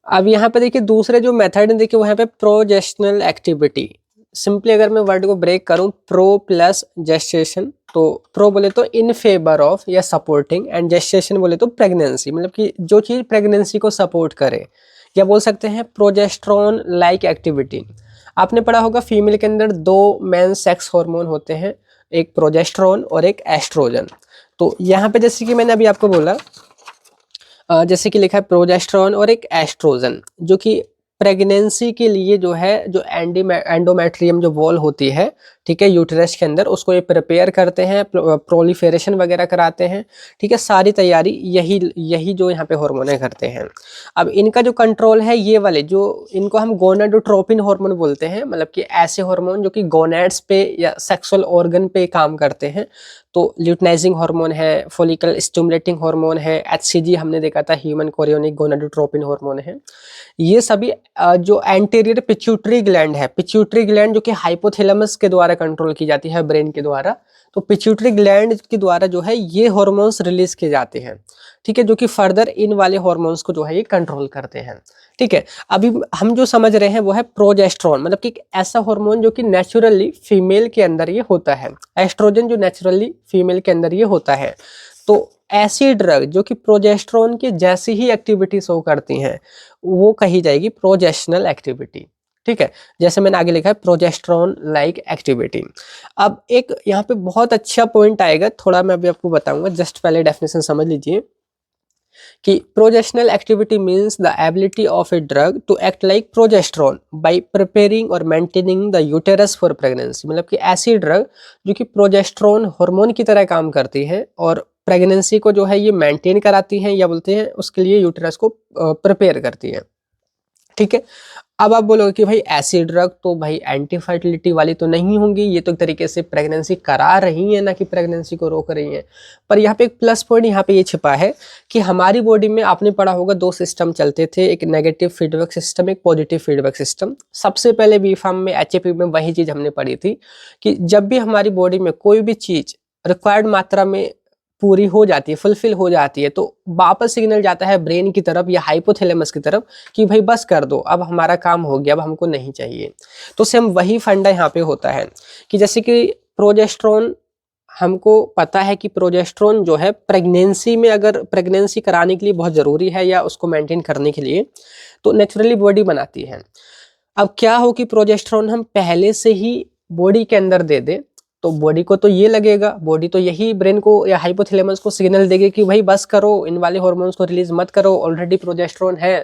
अब यहाँ पे देखिए दूसरे जो मेथड है, देखिए वो यहाँ पे प्रोजेस्शनल एक्टिविटी। सिंपली अगर मैं वर्ड को ब्रेक करूं, प्रो प्लस जेस्टेशन, तो प्रो बोले तो इन फेवर ऑफ या सपोर्टिंग, एंड जेस्टेशन बोले तो प्रेगनेंसी, मतलब कि जो चीज़ प्रेगनेंसी को सपोर्ट करे, या बोल सकते हैं प्रोजेस्टेरोन लाइक एक्टिविटी। आपने पढ़ा होगा फीमेल के अंदर दो मेन सेक्स हार्मोन होते हैं, एक प्रोजेस्टेरोन और एक एस्ट्रोजन। तो यहाँ पे जैसे कि मैंने अभी आपको बोला, जैसे कि लिखा है प्रोजेस्टेरोन और एक एस्ट्रोजन, जो कि प्रेगनेंसी के लिए जो है, जो एंडोमेट्रियम जो वॉल होती है, ठीक है, यूटेरस के अंदर, उसको ये प्रिपेयर करते हैं, प्रोलिफेरेशन वगैरह कराते हैं। ठीक है, सारी तैयारी यही जो यहाँ पे हार्मोन करते हैं। अब इनका जो कंट्रोल है, ये वाले जो, इनको हम गोनाडोट्रोपिन हार्मोन बोलते हैं, मतलब कि ऐसे हार्मोन जो कि गोनेड्स पे या सेक्सुअल ऑर्गन पे काम करते हैं। तो ल्यूटनाइजिंग हार्मोन है, फॉलिकल स्टिमुलेटिंग हार्मोन है, एचसीजी हमने देखा था, ह्यूमन कोरियोनिक गोनाडोट्रोपिन हार्मोन है। ये सभी जो एंटीरियर पिट्यूटरी ग्लैंड है, पिट्यूटरी ग्लैंड जो कि हाइपोथैलेमस के द्वारा कंट्रोल की जाती है ब्रेन के द्वारा, तो पिट्यूटरी ग्लैंड के द्वारा जो है ये हार्मोन्स रिलीज किए जाते हैं। ठीक है, जो कि फर्दर इन वाले हार्मोन्स को जो है ये कंट्रोल करते हैं। ठीक है, अभी हम जो समझ रहे हैं वो है प्रोजेस्टेरोन, मतलब कि ऐसा हार्मोन जो कि नेचुरली फीमेल के अंदर ये होता है। एस्ट्रोजन जो नेचुरली फीमेल के अंदर ये होता है। तो ऐसी ड्रग जो कि प्रोजेस्टेरोन की जैसी ही एक्टिविटी शो करती हैं, वो कही जाएगी प्रोजेस्शनल एक्टिविटी। ठीक है, जैसे मैंने आगे लिखा है प्रोजेस्टेरोन लाइक एक्टिविटी। अब एक यहाँ पे बहुत अच्छा पॉइंट आएगा, थोड़ा मैं अभी आपको बताऊंगा, जस्ट पहले डेफिनेशन समझ लीजिए कि progestational activity means the ability of a drug to act like progesterone by preparing और maintaining the uterus for pregnancy. मतलब कि ऐसी ड्रग जो कि प्रोजेस्टेरोन हार्मोन की तरह काम करती है और प्रेगनेंसी को जो है ये मेंटेन कराती हैं, या बोलते हैं उसके लिए यूटेरस को प्रिपेयर करती है। ठीक है, अब आप बोलोगे कि भाई ऐसी ड्रग तो भाई एंटी फर्टिलिटी वाली तो नहीं होंगी, ये तो एक तरीके से प्रेगनेंसी करा रही है, ना कि प्रेगनेंसी को रोक रही है। पर यहाँ पे एक प्लस पॉइंट यहाँ पे ये छिपा है कि हमारी बॉडी में, आपने पढ़ा होगा, दो सिस्टम चलते थे, एक नेगेटिव फीडबैक सिस्टम, एक पॉजिटिव फीडबैक सिस्टम। सबसे पहले बी फार्म में, एचएपी में वही चीज हमने पढ़ी थी कि जब भी हमारी बॉडी में कोई भी चीज रिक्वायर्ड मात्रा में पूरी हो जाती है, फुलफिल हो जाती है, तो वापस सिग्नल जाता है ब्रेन की तरफ या हाइपोथैलेमस की तरफ कि भाई बस कर दो, अब हमारा काम हो गया, अब हमको नहीं चाहिए। तो सेम वही फंडा यहाँ पे होता है कि जैसे कि प्रोजेस्टेरोन, हमको पता है कि प्रोजेस्टेरोन जो है प्रेगनेंसी में, अगर प्रेगनेंसी कराने के लिए बहुत ज़रूरी है या उसको मेंटेन करने के लिए, तो नेचुरली बॉडी बनाती है। अब क्या हो कि प्रोजेस्टेरोन हम पहले से ही बॉडी के अंदर दे दे, तो बॉडी को तो ये लगेगा, बॉडी तो यही ब्रेन को या हाइपोथैलेमस को सिग्नल देगी कि भाई बस करो, इन वाले हार्मोन्स को रिलीज मत करो, ऑलरेडी प्रोजेस्टेरोन है,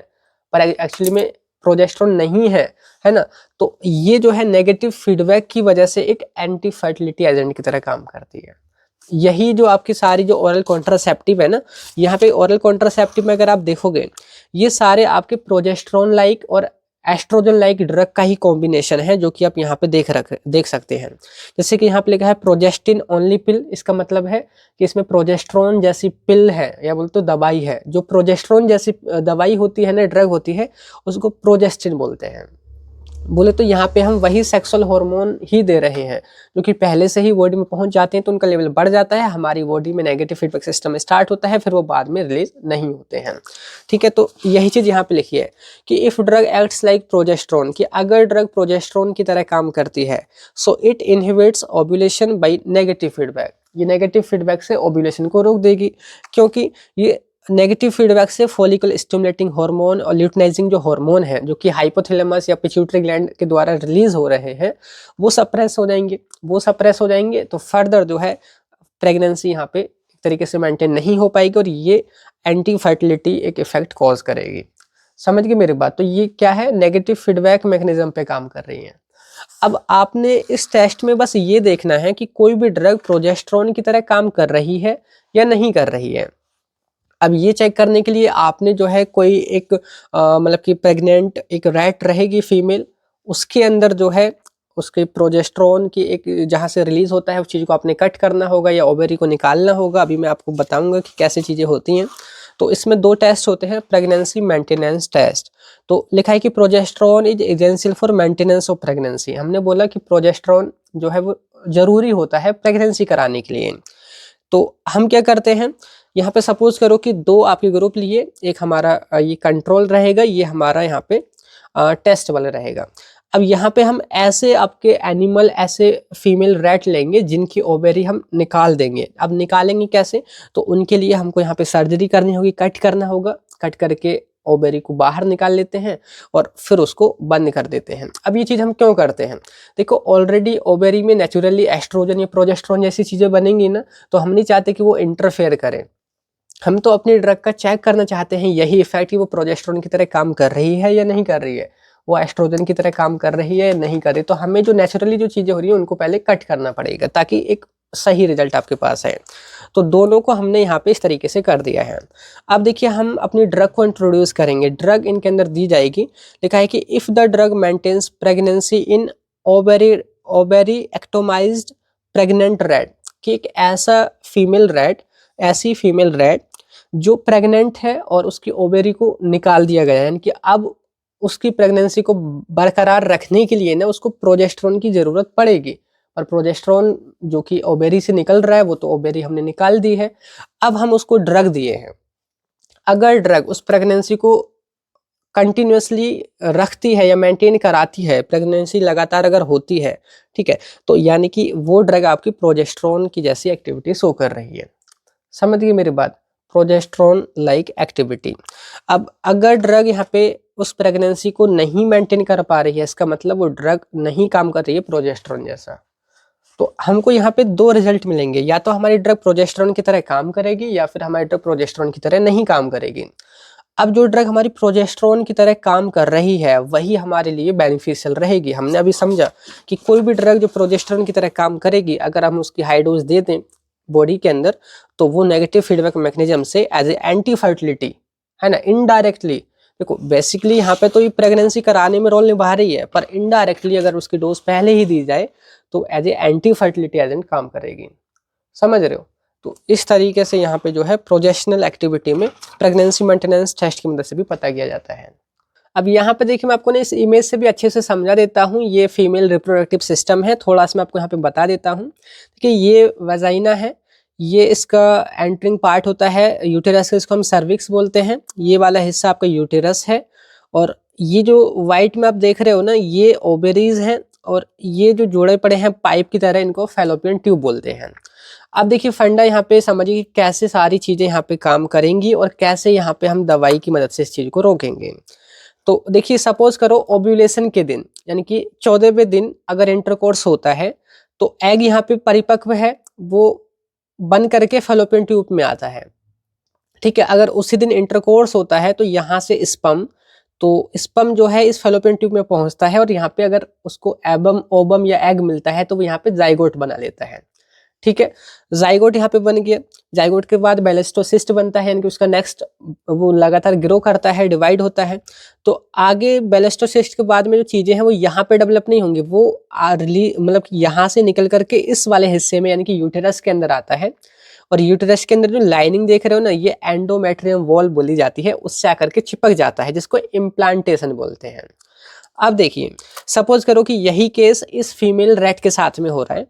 पर एक्चुअली में प्रोजेस्टेरोन नहीं है ना। तो ये जो है नेगेटिव फीडबैक की वजह से एक एंटी फर्टिलिटी एजेंट की तरह काम करती है। यही जो आपकी सारी जो ओरल कॉन्ट्रासेप्टिव है ना, यहाँ पे ओरल कॉन्ट्रासेप्टिव में अगर आप देखोगे, ये सारे आपके प्रोजेस्टेरोन लाइक और एस्ट्रोजन लाइक ड्रग का ही कॉम्बिनेशन है, जो कि आप यहाँ पे देख सकते हैं। जैसे कि यहाँ पे लिखा है प्रोजेस्टिन ओनली पिल, इसका मतलब है कि इसमें प्रोजेस्टेरोन जैसी पिल है, या बोलते तो दवाई है। जो प्रोजेस्टेरोन जैसी दवाई होती है ना, ड्रग होती है, उसको प्रोजेस्टिन बोलते हैं। बोले तो यहाँ पे हम वही सेक्सुअल हार्मोन ही दे रहे हैं, जो कि पहले से ही बॉडी में पहुंच जाते हैं, तो उनका लेवल बढ़ जाता है, हमारी बॉडी में नेगेटिव फीडबैक सिस्टम स्टार्ट होता है, फिर वो बाद में रिलीज नहीं होते हैं। ठीक है, तो यही चीज यहाँ पे लिखी है कि if drug acts like progesterone, कि अगर ड्रग प्रोजेस्टेरोन की तरह काम करती है, so it inhibits ovulation by negative feedback, ये नेगेटिव फीडबैक से ओव्यूलेशन को रोक देगी, क्योंकि ये नेगेटिव फीडबैक से फॉलिकल स्टिमुलेटिंग हार्मोन और ल्यूटिनाइजिंग जो हार्मोन है जो कि हाइपोथैलेमस या पिट्यूटरी ग्लैंड के द्वारा रिलीज हो रहे हैं वो सप्रेस हो जाएंगे तो फर्दर जो है प्रेगनेंसी यहाँ पे एक तरीके से मेंटेन नहीं हो पाएगी और ये एंटी फर्टिलिटी एक इफेक्ट कॉज करेगी। समझ गए मेरी बात? तो ये क्या है, नेगेटिव फीडबैक मैकेनिज्म पे काम कर रही है। अब आपने इस टेस्ट में बस ये देखना है कि कोई भी ड्रग प्रोजेस्टेरोन की तरह काम कर रही है या नहीं कर रही है। अब ये चेक करने के लिए आपने जो है कोई एक मतलब कि प्रेग्नेंट एक रैट रहेगी फीमेल, उसके अंदर जो है उसके प्रोजेस्टेरोन की एक जहाँ से रिलीज होता है उस चीज़ को आपने कट करना होगा या ओवेरी को निकालना होगा। अभी मैं आपको बताऊंगा कि कैसे चीज़ें होती हैं। तो इसमें 2 टेस्ट होते हैं, प्रेगनेंसी मेंटेनेंस टेस्ट। तो लिखा है कि progesterone is essential for maintenance of pregnancy. हमने बोला कि प्रोजेस्टेरोन जो है वो जरूरी होता है प्रेगनेंसी कराने के लिए। तो हम क्या करते हैं, यहाँ पे सपोज करो कि 2 आपके ग्रुप लिए, एक हमारा ये कंट्रोल रहेगा, ये हमारा यहाँ पे टेस्ट वाला रहेगा। अब यहाँ पे हम ऐसे आपके एनिमल ऐसे फीमेल रैट लेंगे जिनकी ओवेरी हम निकाल देंगे। अब निकालेंगे कैसे, तो उनके लिए हमको यहाँ पे सर्जरी करनी होगी, कट करना होगा, कट करके ओवेरी को बाहर निकाल लेते हैं और फिर उसको बंद कर देते हैं। अब ये चीज़ हम क्यों करते हैं, देखो ऑलरेडी ओवेरी में नेचुरली एस्ट्रोजन या प्रोजेस्टेरोन जैसी चीज़ें बनेंगी ना, तो हम नहीं चाहते कि वो इंटरफेयर करें। हम तो अपनी ड्रग का चेक करना चाहते हैं यही इफेक्ट कि वो प्रोजेस्टेरोन की तरह काम कर रही है या नहीं कर रही है, वो एस्ट्रोजन की तरह काम कर रही है या नहीं कर रही। तो हमें जो नेचुरली जो चीज़ें हो रही है उनको पहले कट करना पड़ेगा ताकि एक सही रिजल्ट आपके पास है। तो दोनों को हमने यहाँ पे इस तरीके से कर दिया है। अब देखिए हम अपनी ड्रग को इंट्रोड्यूस करेंगे, ड्रग इनके अंदर दी जाएगी। लिखा है कि if the drug maintains pregnancy in ovariectomized pregnant rat, कि एक ऐसी फीमेल रैट जो प्रेग्नेंट है और उसकी ओवेरी को निकाल दिया गया है, यानी कि अब उसकी प्रेगनेंसी को बरकरार रखने के लिए ना उसको प्रोजेस्टेरोन की जरूरत पड़ेगी। और प्रोजेस्टेरोन जो कि ओवेरी से निकल रहा है वो तो ओवेरी हमने निकाल दी है, अब हम उसको ड्रग दिए हैं। अगर ड्रग उस प्रेगनेंसी को कंटिन्यूसली रखती है या मेंटेन कराती है, प्रेगनेंसी लगातार अगर होती है, ठीक है, तो यानी कि वो ड्रग आपकी प्रोजेस्टेरोन की जैसी एक्टिविटी शो कर रही है। समझ गए मेरी बात, प्रोजेस्टेरोन लाइक एक्टिविटी। अब अगर ड्रग यहाँ पे उस प्रेगनेंसी को नहीं मेंटेन कर पा रही है, इसका मतलब वो ड्रग नहीं काम कर रही है प्रोजेस्टेरोन जैसा। तो हमको यहाँ पे 2 रिजल्ट मिलेंगे, या तो हमारी ड्रग प्रोजेस्टेरोन की तरह काम करेगी या फिर हमारी ड्रग प्रोजेस्टेरोन की तरह नहीं काम करेगी। अब जो ड्रग हमारी प्रोजेस्टेरोन की तरह काम कर रही है वही हमारे लिए बेनिफिशियल रहेगी। हमने अभी समझा कि कोई भी ड्रग जो प्रोजेस्टेरोन की तरह काम करेगी, अगर हम उसकी हाई डोज दे दें बॉडी के अंदर, तो वो नेगेटिव फीडबैक मैकेनिज्म से एज ए एंटी फर्टिलिटी, है ना, इनडायरेक्टली, देखो बेसिकली यहाँ पे तो ये प्रेगनेंसी कराने में रोल निभा रही है, पर इनडायरेक्टली अगर उसकी डोज पहले ही दी जाए तो as a anti fertility agent काम करेगी। समझ रहे हो? तो इस तरीके से यहाँ पे जो है प्रोजेस्टेरोनल एक्टिविटी में प्रेगनेंसी मेंटेनेंस टेस्ट की मदद से भी पता किया जाता है। अब यहाँ पे देखिए मैं आपको ना इस इमेज से भी अच्छे से समझा देता हूँ। ये फीमेल रिप्रोडक्टिव सिस्टम है, थोड़ा सा मैं आपको यहाँ पे बता देता हूँ कि ये वेजाइना है, ये इसका एंटरिंग पार्ट होता है यूटेरस, इसको हम सर्विक्स बोलते हैं। ये वाला हिस्सा आपका यूटेरस है, और ये जो वाइट में आप देख रहे हो ना ये ओवेरीज हैं, और ये जो जोड़े पड़े हैं पाइप की तरह इनको फैलोपियन ट्यूब बोलते हैं। अब देखिए फंडा यहाँ पे समझिए कि कैसे सारी चीज़ें यहाँ पे काम करेंगी और कैसे यहाँ पे हम दवाई की मदद से इस चीज़ को रोकेंगे। तो देखिए सपोज करो ओव्यूलेशन के दिन यानी कि 14वें दिन अगर इंटरकोर्स होता है तो एग यहाँ पे परिपक्व है, वो बन करके फैलोपियन ट्यूब में आता है, ठीक है। अगर उसी दिन इंटरकोर्स होता है तो यहाँ से स्पर्म जो है इस फैलोपियन ट्यूब में पहुंचता है, और यहाँ पे अगर उसको एबम ओबम या एग मिलता है तो वो यहाँ पे जाइगोट बना लेता है, ठीक है। जाइगोट यहाँ पे बन गया, जाइगोट के बाद बैलेस्टोसिस्ट बनता है, यानी कि उसका नेक्स्ट वो लगातार ग्रो करता है, डिवाइड होता है। तो आगे बैलेस्टोसिस्ट के बाद में जो चीजें हैं वो यहाँ पे डेवलप नहीं होंगी, वो मतलब यहाँ से निकल करके इस वाले हिस्से में यानी कि यूटेरस के अंदर आता है। और यूटेरस के अंदर जो लाइनिंग देख रहे हो ना, ये एंडोमेट्रियम वॉल बोली जाती है, उससे आकर के चिपक जाता है, जिसको इम्प्लांटेशन बोलते हैं। अब देखिए सपोज करो कि यही केस इस फीमेल रैट के साथ में हो रहा है,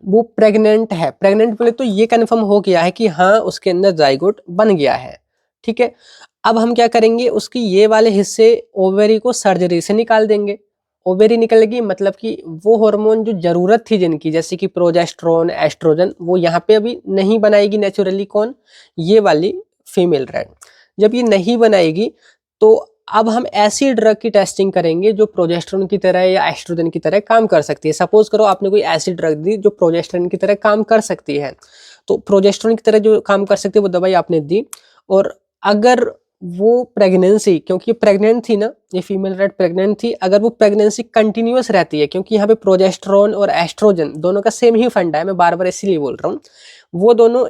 वो प्रेग्नेंट है। प्रेग्नेंट बोले तो ये कंफर्म हो गया है कि हाँ उसके अंदर जाइगोट बन गया है, ठीक है। अब हम क्या करेंगे, उसकी ये वाले हिस्से ओवेरी को सर्जरी से निकाल देंगे। ओवेरी निकलेगी मतलब कि वो हार्मोन जो जरूरत थी जिनकी, जैसे कि प्रोजेस्टेरोन एस्ट्रोजन, वो यहाँ पे अभी नहीं बनाएगी नेचुरली। कौन? ये वाली फीमेल रैट। जब ये नहीं बनाएगी तो अब हम ऐसी ड्रग की टेस्टिंग करेंगे जो प्रोजेस्टेरोन की तरह या एस्ट्रोजन की तरह काम कर सकती है। सपोज करो आपने कोई ऐसी ड्रग दी जो प्रोजेस्टेरोन की तरह काम कर सकती है, तो प्रोजेस्टेरोन की तरह जो काम कर सकती है वो दवाई आपने दी, और अगर वो प्रेगनेंसी, क्योंकि ये प्रेग्नेंट थी ना, ये फीमेल रैट प्रेग्नेंट थी, अगर वो प्रेगनेंसी कंटिन्यूअस रहती है, क्योंकि यहाँ पे प्रोजेस्टेरोन और एस्ट्रोजन दोनों का सेम ही फंडा है, मैं बार बार इसीलिए बोल रहा हूँ, वो दोनों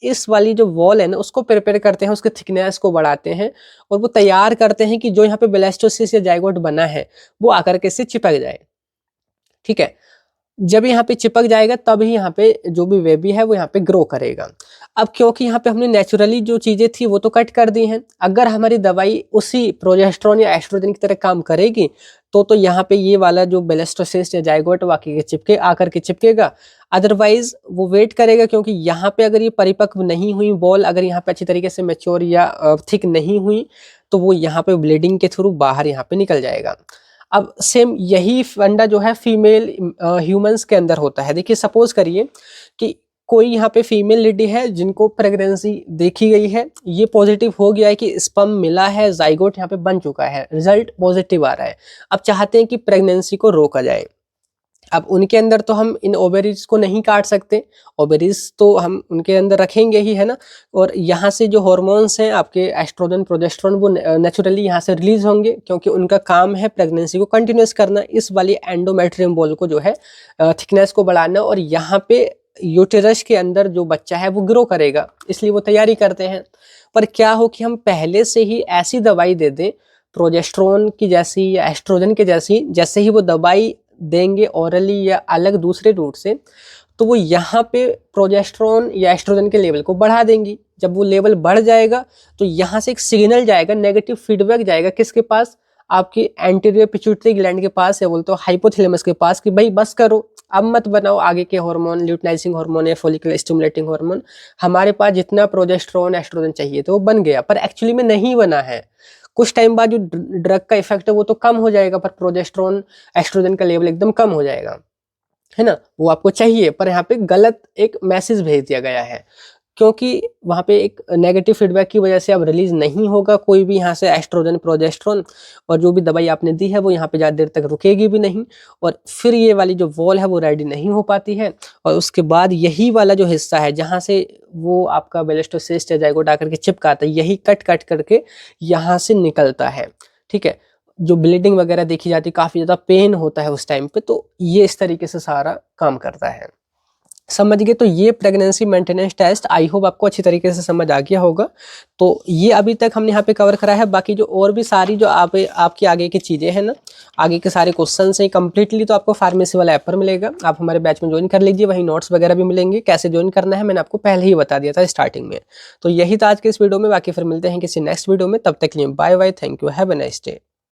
इस वाली जो वॉल है ना उसको प्रिपेयर करते हैं, उसके थिकनेस को बढ़ाते हैं और वो तैयार करते हैं कि जो यहाँ पे ब्लास्टोसिस्ट या जाइगोट बना है वो आकर के इससे चिपक जाए। ठीक है, जब यहाँ पे चिपक जाएगा तब ही यहाँ पे जो भी बेबी है वो यहाँ पे ग्रो करेगा। अब क्योंकि यहाँ पे हमने नेचुरली जो चीजें थी वो तो कट कर दी हैं, अगर हमारी दवाई उसी प्रोजेस्टेरोन या एस्ट्रोजन की तरह काम करेगी तो यहाँ पे ये वाला जो ब्लास्टोसिस्ट या जाइगोट वाकई के चिपके आकर के चिपकेगा, अदरवाइज वो वेट करेगा, क्योंकि यहाँ पे अगर ये परिपक्व नहीं हुई बॉल, अगर यहाँ पे अच्छी तरीके से मैच्योर या थिक नहीं हुई तो वो यहाँ पे ब्लीडिंग के थ्रू बाहर यहाँ पे निकल जाएगा। अब सेम यही फंडा जो है फीमेल ह्यूमंस के अंदर होता है। देखिए सपोज करिए कि कोई यहाँ पे फीमेल लेडी है जिनको प्रेगनेंसी देखी गई है, ये पॉजिटिव हो गया है कि स्पर्म मिला है, जाइगोट यहाँ पे बन चुका है, रिजल्ट पॉजिटिव आ रहा है। अब चाहते हैं कि प्रेगनेंसी को रोका जाए। अब उनके अंदर तो हम इन ओवेरीज को नहीं काट सकते, ओवेरीज तो हम उनके अंदर रखेंगे ही, है ना, और यहाँ से जो हॉर्मोन्स हैं आपके एस्ट्रोजन प्रोजेस्टेरोन वो नेचुरली यहाँ से रिलीज होंगे, क्योंकि उनका काम है प्रेगनेंसी को कंटिन्यूस करना, इस वाली एंडोमेट्रियम बॉल को जो है थिकनेस को बढ़ाना, और यहाँ पे यूटेरस के अंदर जो बच्चा है वो ग्रो करेगा, इसलिए वो तैयारी करते हैं। पर क्या हो कि हम पहले से ही ऐसी दवाई दे दें प्रोजेस्टेरोन की जैसी या एस्ट्रोजन के जैसी, जैसे ही वो दवाई देंगे ओरली या अलग दूसरे रूट से, तो वो यहाँ पे प्रोजेस्टेरोन या एस्ट्रोजन के लेवल को बढ़ा देंगी। जब वो लेवल बढ़ जाएगा तो यहाँ से एक सिग्नल जाएगा, नेगेटिव फीडबैक जाएगा किसके पास, आपकी एंटीरियर पिट्यूटरी ग्लैंड के पास या बोलते हो हाइपोथैलेमस के पास, कि भाई बस करो, अब मत बनाओ आगे के हार्मोन, ल्यूटिनाइजिंग हार्मोन या फॉलिकुलर स्टिमुलेटिंग हार्मोन, हमारे पास जितना प्रोजेस्टेरोन एस्ट्रोजन चाहिए तो वो बन गया, पर एक्चुअली में नहीं बना है। कुछ टाइम बाद जो ड्रग का इफेक्ट है वो तो कम हो जाएगा, पर प्रोजेस्टेरोन एस्ट्रोजन का लेवल एकदम कम हो जाएगा, है ना, वो आपको चाहिए, पर यहाँ पे गलत एक मैसेज भेज दिया गया है, क्योंकि वहाँ पे एक नेगेटिव फीडबैक की वजह से अब रिलीज नहीं होगा कोई भी यहाँ से एस्ट्रोजन प्रोजेस्टेरोन, और जो भी दवाई आपने दी है वो यहाँ पे ज़्यादा देर तक रुकेगी भी नहीं, और फिर ये वाली जो वॉल है वो रेडी नहीं हो पाती है, और उसके बाद यही वाला जो हिस्सा है जहाँ से वो आपका ब्लास्टोसिस्ट या जाइगोट आकर के चिपकाता है, यही कट कट करके यहाँ से निकलता है। ठीक है, जो ब्लीडिंग वगैरह देखी जाती है, काफ़ी ज़्यादा पेन होता है उस टाइम पे, तो ये इस तरीके से सारा काम करता है। समझ गए? तो ये pregnancy maintenance test I hope आपको अच्छी तरीके से समझ आ गया होगा। तो ये अभी तक हमने यहाँ पे कवर करा है, बाकी जो और भी सारी जो आपकी आगे की चीज़ें हैं ना, आगे के सारे क्वेश्चन हैं कंप्लीटली तो आपको फार्मेसी वाला ऐप पर मिलेगा, आप हमारे बैच में ज्वाइन कर लीजिए, वहीं नोट्स वगैरह भी मिलेंगे। कैसे ज्वाइन करना है मैंने आपको पहले ही बता दिया था स्टार्टिंग में। तो यही था आज के इस वीडियो में, बाकी फिर मिलते हैं किसी नेक्स्ट वीडियो में, तब तक के लिए bye bye, thank you, have a nice day.